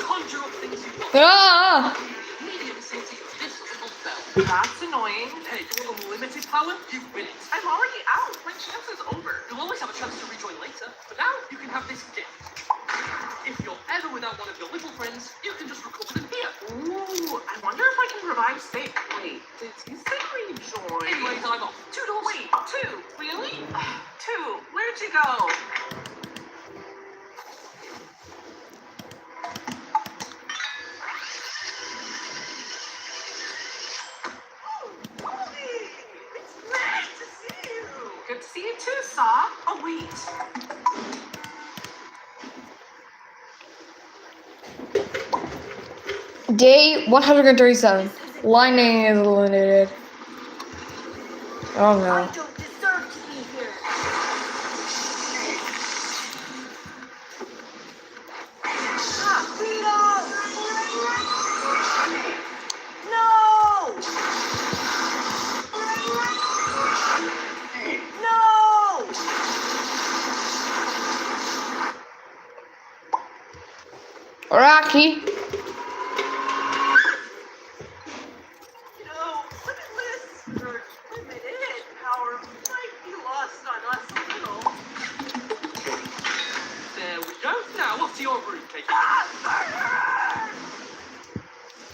Conjure up things you want. Ah! Medium city of this little bell. That's annoying. Hey, you want unlimited power? You win it. I'm already out. My chance is over. You'll always have a chance to rejoin later, but now you can have this gift. If you're ever without one of your little friends, you can just record them here. Ooh, I wonder if I can revive Snake. Wait, did you say rejoin? Anyways, I'm off. $2. Wait, 2? Really? 2. Where'd you go? Goldie! It's great to see you! Good to see you too, Saw. Oh, wait. Day 137. Lightning is eliminated. Oh no. Don't deserve to be here. No! No! Rocky.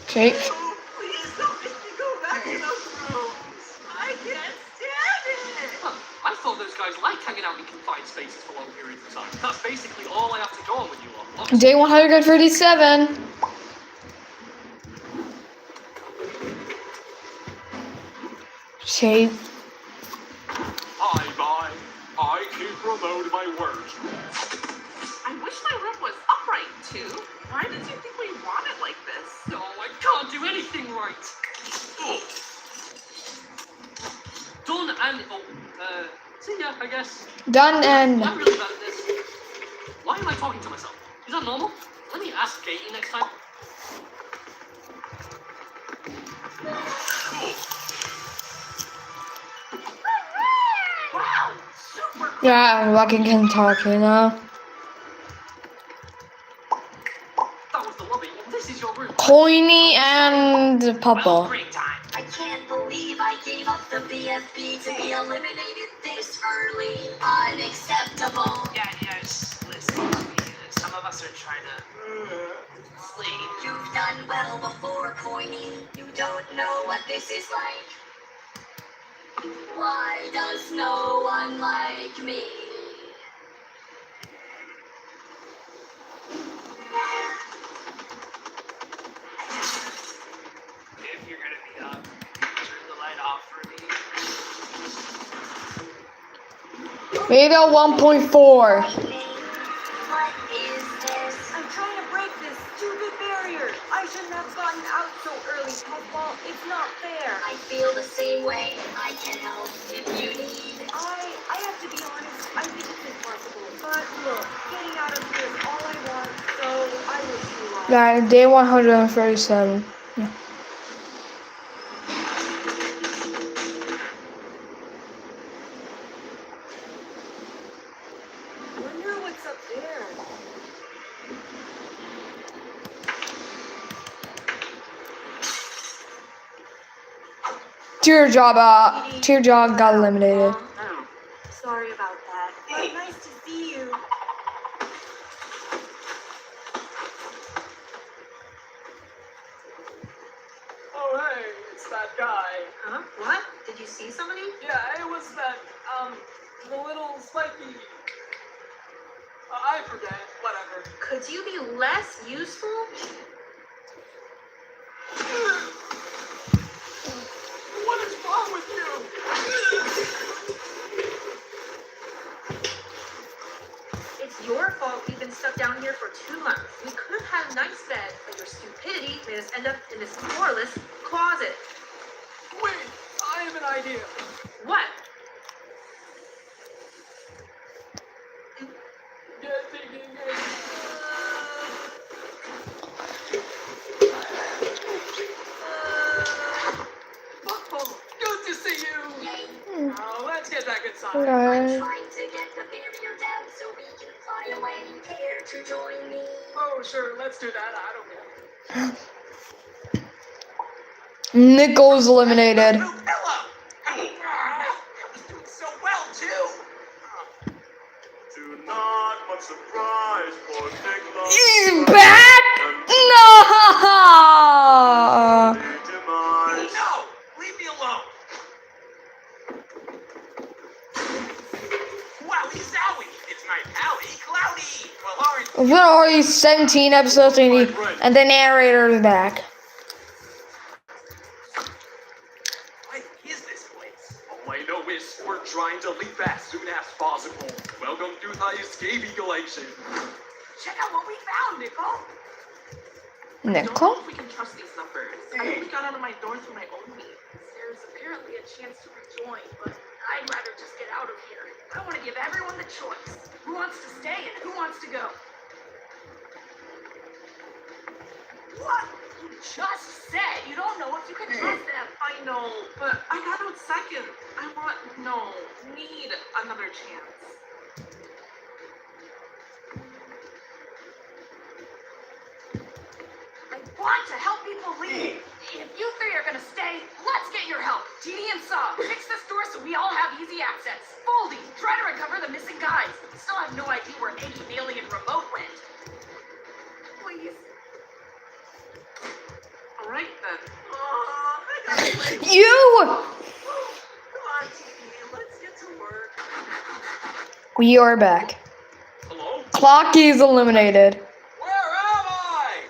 Cake. Please don't make me go back to those rooms. I can't stand it. Huh, I thought those guys liked hanging out in confined spaces for long periods of time. That's basically all I have to go on with you lot. Day 137. Shade. Bye. I can promote my work. I wish my room was upright too. Why did you think we want it like this? No, I can't do anything right. Ugh. Done and see ya, I guess. Done and. I'm really bad at this. Why am I talking to myself? Is that normal? Let me ask Katie next time. Wow, super cool. Yeah, Rocky can talk, you know. That was the lobby. This is your room. Coiny and Papa. I can't believe I gave up the BFB to be eliminated this early. Unacceptable. Yeah, yes, listen, some of us are trying to sleep. You've done well before, Coiny. You don't know what this is like. Why does no one like me? If you're gonna be up, turn the light off for me. Beta 1.4. What is this? I'm trying to break this stupid barrier. I shouldn't have gotten out so early, Puffball. It's not fair. I feel the same way. I can help if you need. I have to be honest. I think it's impossible. But look, getting out of here is all I want. So I wish you luck. Yeah, day 137. Yeah. Wonder what's up there. Teardrop got eliminated. Sorry about that. But nice to see you. Oh, hey, it's that guy. Huh? What? Did you see somebody? Yeah, it was that, the little spiky. I forget, whatever. Could you be less useful? What is wrong with you? It's your fault we've been stuck down here for 2 months. We could have had a nice bed, but your stupidity made us end up in this floorless closet. Wait, I have an idea. What? Get thinking. Good to see you. Oh, let's get back inside. I'm trying to get the barrier down so we can fly away. Care to join me? Oh, sure, let's do that. I don't care. Nichols eliminated. Hello! Hey, he's doing so well, too! Do not much surprise for Nicholas. He's back? No! No! Leave me alone! Wowie zowie! It's my pally, Cloudy! Well, orange. We're already 17 episodes and the narrator is back. What is this place? All I know is we're trying to leave as soon as possible. Welcome to the Escape Collection. Check out what we found, Nicole. Nicole? We can trust these numbers. I only got out of my door through my own means. There's apparently a chance to rejoin, but I'd rather just get out of here. I want to give everyone the choice. Who wants to stay and who wants to go? What? You just said you don't know if you can trust them. I know, but I got out second. Need another chance. I want to help people leave. If you three are gonna stay, let's get your help. Dee and Saw, fix this door so we all have easy access. Foldy, try to recover the missing guys. Still have no idea where Eggy, Bailey, and Remote went. Please. All right then. You! Come on, TV, let's get to work. We are back. Hello? Clocky is eliminated. Where am I?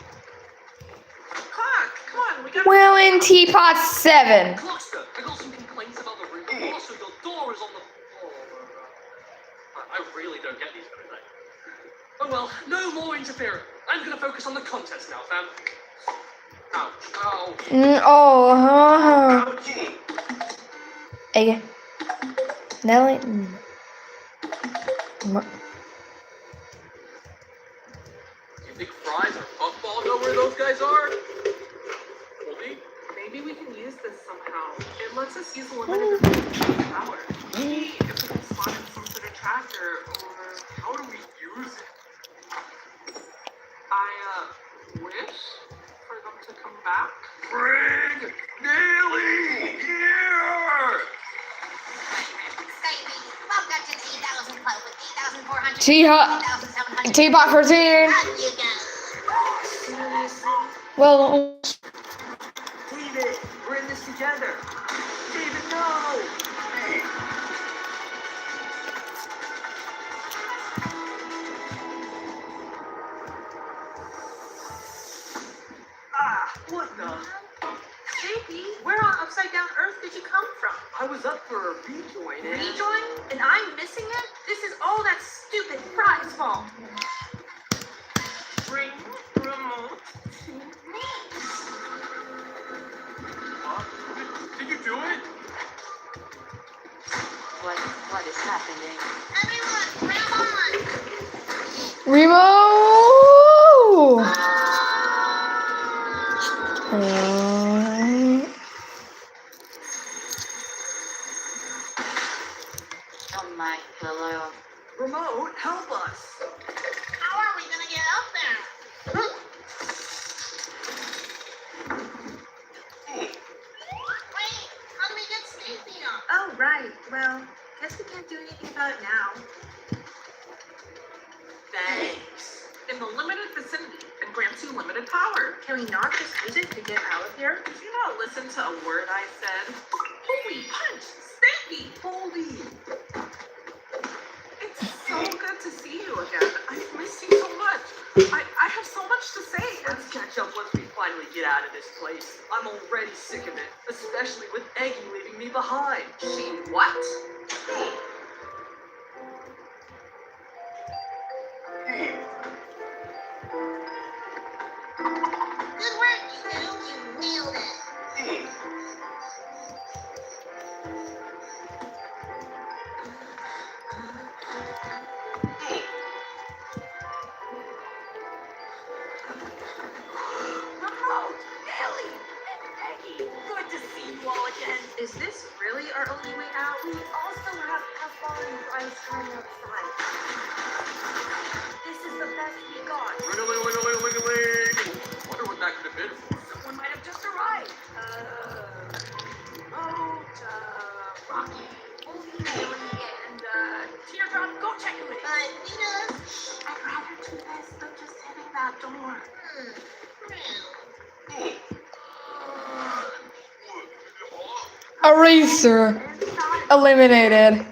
Clock, come on, we got. Well, in Teapot 7. Cluster, I got some complaints about the room. Also, your door is on the floor. I really don't get these kind of things. Oh well, no more interfering. I'm gonna focus on the contest now, fam. Ow, ow. Hey. Nelly. You think Fries or Puffball know where those guys are? Foldy? Maybe we can use this somehow. It lets us use limited power. Maybe if we can spawn in some sort of tracker, or How do we use it? I wish for them to back. Bring Neely here! Welcome to T-1000 Club with 8,400. T-Bot 14. Well, David, we're in this together. David, no! Hey. What the? JP, where on upside down Earth did you come from? I was up for a rejoin. Rejoin? And I'm missing it? This is all that stupid Fry's fault. Bring remote to me. Did you do it? What is happening? Everyone, grab on! Remo. On my pillow. Remote, help us. How are we gonna get up there? Wait, how do we get Stacy up? Oh, right. Well, guess we can't do anything about it now. Thanks. In the limited vicinity, it grants you limited power. Can we not just use it to get out of here? Did you not listen to a word I said? Holy punch! Stampy! Holy! It's so good to see you again. I've missed you so much. I have so much to say. Let's catch up once we finally get out of this place. I'm already sick of it, especially with Eggy leaving me behind. She what? Good work, you two. You nailed it. Remote, Ellie, and Peggy. Good to see you all again. Is this really our only way out? We also have fallen ice coming outside. This is the best we got. Ling-a-ling-a-ling-a-ling-a-ling. Wonder what that could have been for. Someone might have just arrived. Rocky, Oldie, Ellie, and Teardrop, go check it. Nina, I'd rather do this than just hitting that door. Eraser. Eliminated.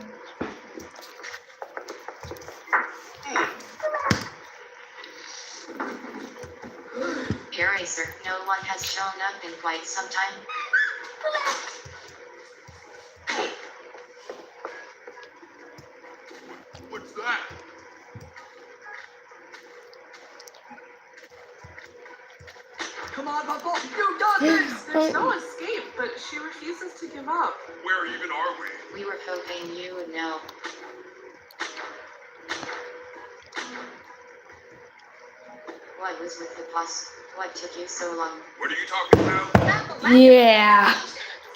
Eraser, no one has shown up in quite some time. What's that? Come on, Bubble! You got this! There's no escape, but she refuses to give up. Where even are we? We were hoping you would know. What was with the bus? What took you so long? What are you talking about? Yeah.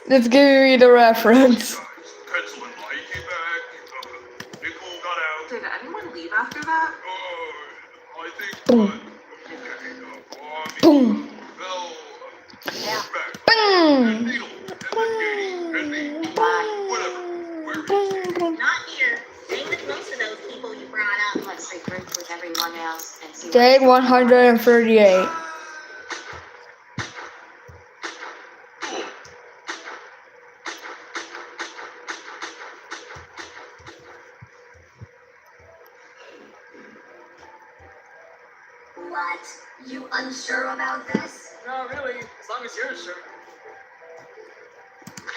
Let's give me the reference. Pencil and Mike came back. Nicole got out. Did anyone leave after that? I think. Boom. Boom. Boom. not here. Stay with most of those people you brought up. Let's regroup with everyone else and see. Day 138. What? You unsure about this? No, really. As long as you're sure.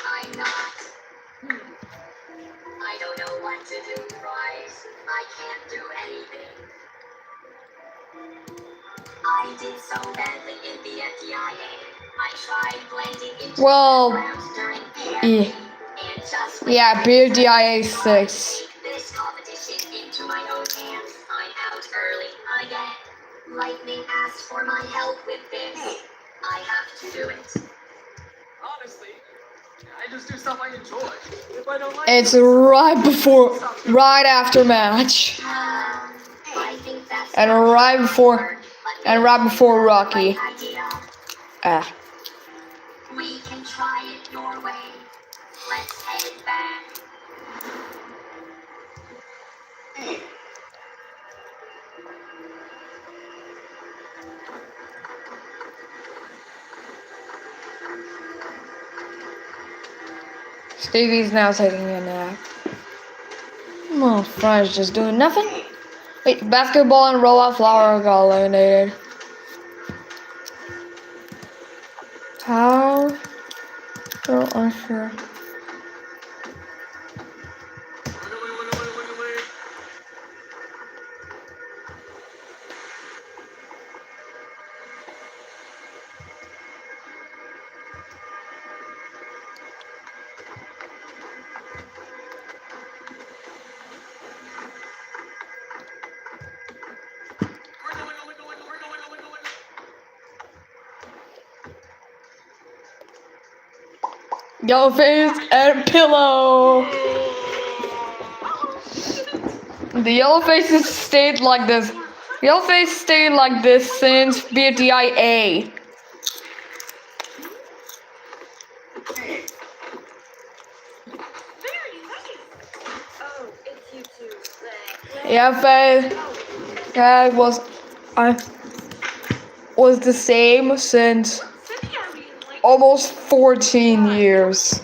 I'm not. I don't know what to do, Bryce. I can't do anything. I did so badly in the FDIA. I tried blending into Well, backgrounds during yeah. PRP, and just when Yeah, I BFDIA tried 6. to take this competition into my own hands, I'm out early again. Lightning asked for my help with this. I have to do it. Honestly, I just do stuff I enjoy. If I don't like It's it, right after match. I think that's And right before Rocky. idea. Ah. can try it your way. Let's head back. Stevie's now taking a nap. Oh, Fry's just doing nothing. Wait, basketball and rollout flower got eliminated. How? So unsure. Yellowface and Pillow. The Yellowface stayed like this. Yellowface stayed like this since BFDIA. Yellowface was the same since almost 14 years.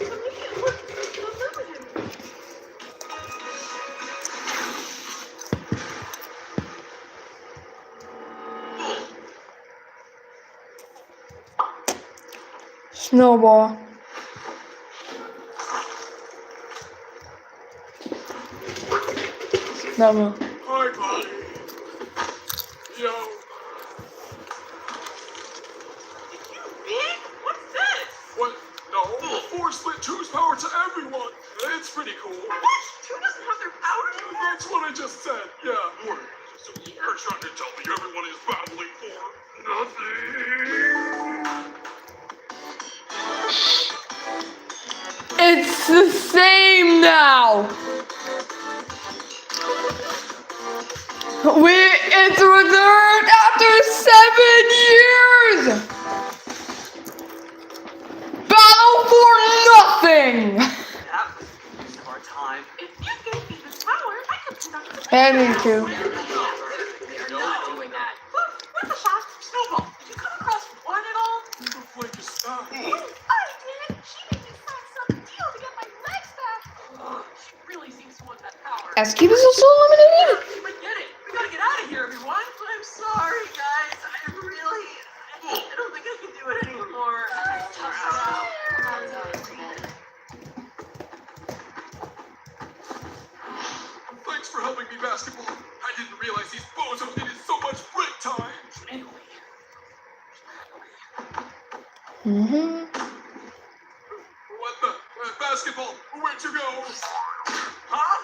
Snowball. Snowball. Hi, buddy. Yo. What? No. Force split 2's power to everyone. It's pretty cool. What? 2 doesn't have their power? That's what I just said. Yeah. What? So you're trying to tell me everyone is battling for nothing? It's the same now. It's returned after 7 years. Battle for nothing. That was a waste of our time. If you gave me this power, I could conduct the And me too. What the shot? Snowball, did you come across one at all? The flake is stopped. I did. She made me sign some deal to get my legs back. She really seems to want that power. Escape is also eliminated. Forget it. We gotta get out of here, everyone. I'm sorry, guys. I don't think I can do it anymore. Thanks for helping me, basketball. I didn't realize these bozos needed so much break time. What the? Basketball, where'd you go? Huh?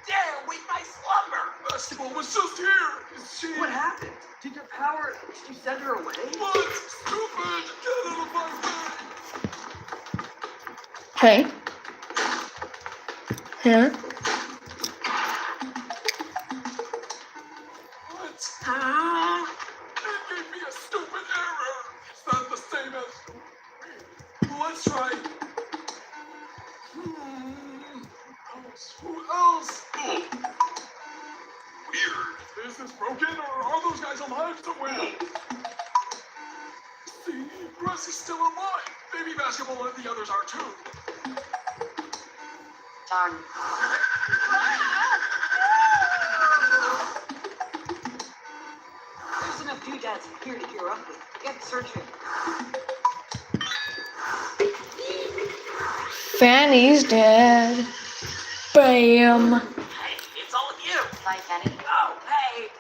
Dare with my slumber. Basketball was just here. Is she? What happened? Did your power? Did you send her away? What? Stupid! Get out of my way! Hey. Here. What? It gave me a stupid error. Is that the same as? Let's try. Who else? Weird. Is this broken, or are those guys alive somewhere? See, Russ is still alive. Maybe basketball and the others are too. Darn. There's enough doodads in here to gear up with. Get searching. Fanny's dead. Bam. Hey, it's all of you. Bye, Fanny. Oh, hey.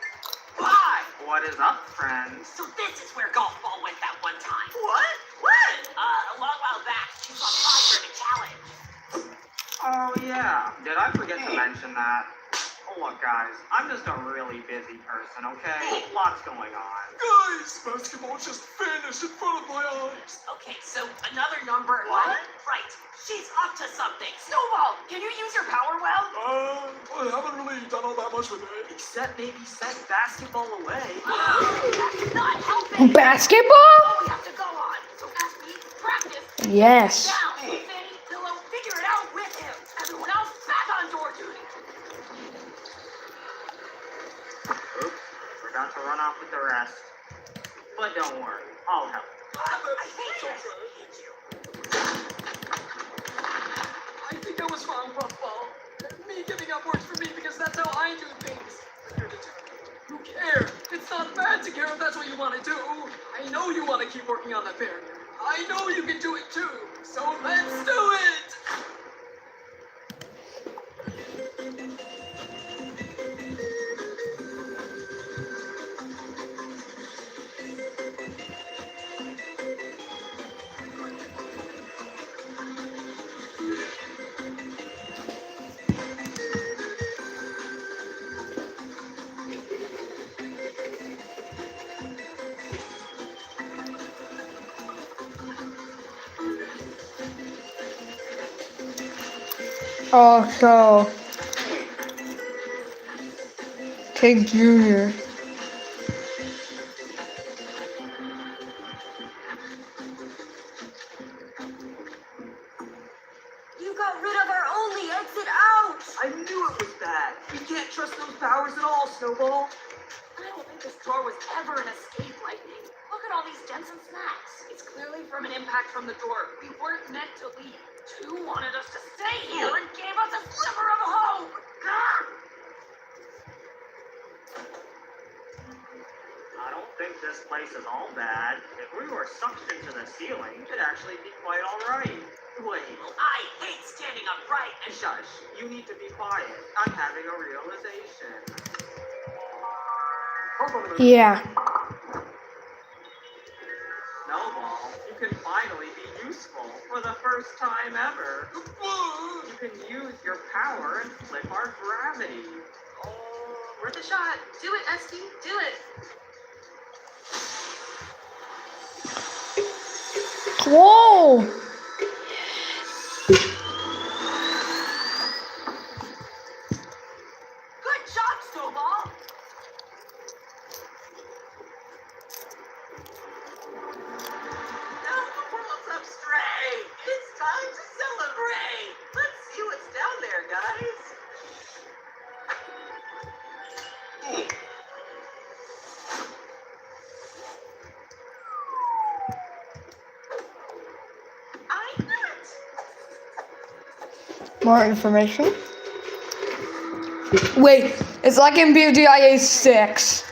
Why? What is up, friends? So this is where golf ball went that one time. What? When? A long while back. She was on fire in a challenge. Oh, yeah. Did I forget to mention that? Look, guys, I'm just a really busy person, okay? Lots going on. Guys, basketball just vanished in front of my eyes. Okay, so another number. What? Right. She's up to something. Snowball, can you use your power well? I haven't really done all that much with it. Except maybe send basketball away. That's not helping. Basketball? We have to go on. So as we practice, Yes. Now, Fanny, Pillow, figure it out with him. Everyone else back on door duty. Oops, forgot to run off with the rest. But don't worry, I'll help. I hate it. I think I was wrong, Puffball. Me giving up works for me because that's how I do things. But you're determined. You care. It's not bad to care if that's what you want to do. I know you want to keep working on that barrier. I know you can do it too. So let's do it! Also, Cake Jr. You got rid of our only exit out. I knew it was bad. You can't trust those powers at all, Snowball. I don't think this door was ever an escape, Lightning. Look at all these dents and smacks. It's clearly from an impact from the door. We weren't meant to leave. Two wanted us to stay here and gave us a sliver of hope. I don't think this place is all bad. If we were sucked into the ceiling, it'd actually be quite alright. Wait. I hate standing upright. And shush, you need to be quiet. I'm having a realization. Yeah. Snowball, you can finally be useful for the first time ever. You can use your power and flip our gravity. Worth a shot. Do it, Esty. Do it. Whoa! Good job, Snowball. Now the world's up straight. It's time to celebrate. Let's see what's down there, guys. I knew it. More information. Wait, it's like in BDIA 6.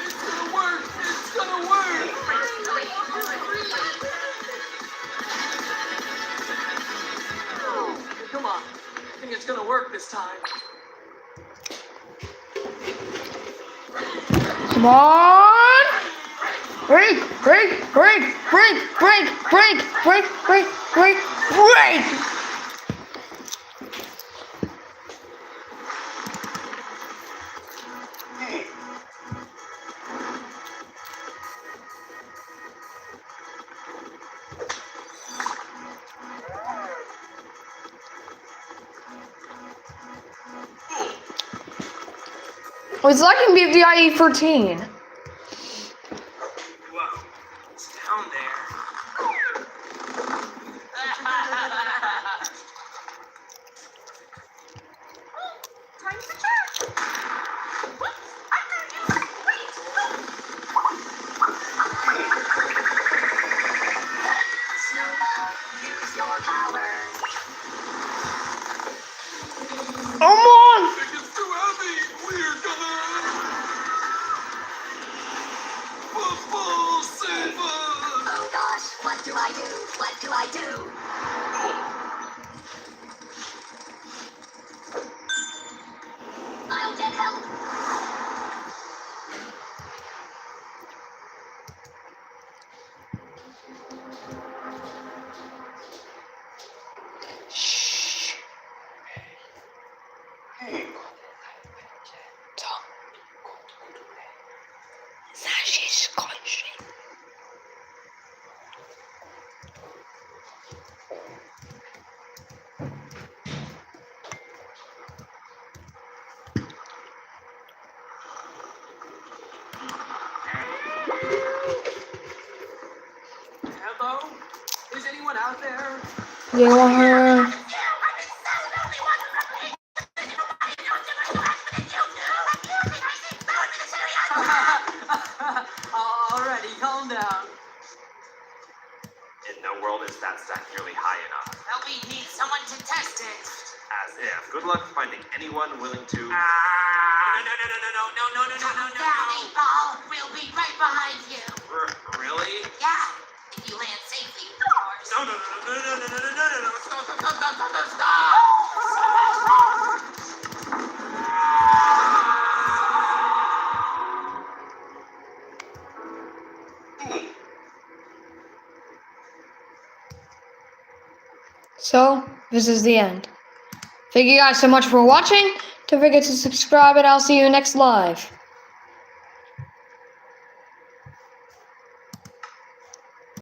It's gonna work! It's gonna work! Come on. I think it's gonna work this time. Come on! Break, break, break, break, break, break, break, break, break, break! It's like in BDIA 14. Whoa, it's down there. Time to check. Whoops. After you. Wait. Snowball, use your powers. Come on! It's too heavy! We're gonna... Football, save us! Oh gosh, what do I do? What do I do? I'll get help. Hello? Is anyone out there? They want her. Alrighty, calm down. In no world is that stack nearly high enough. But we need someone to test it. As if. Good luck finding anyone willing to. No. Down, ball. We'll be right behind you. Really? Yeah, if you land safely, of course. No. Stop. So, this is the end. Thank you guys so much for watching. Don't forget to subscribe and I'll see you next live.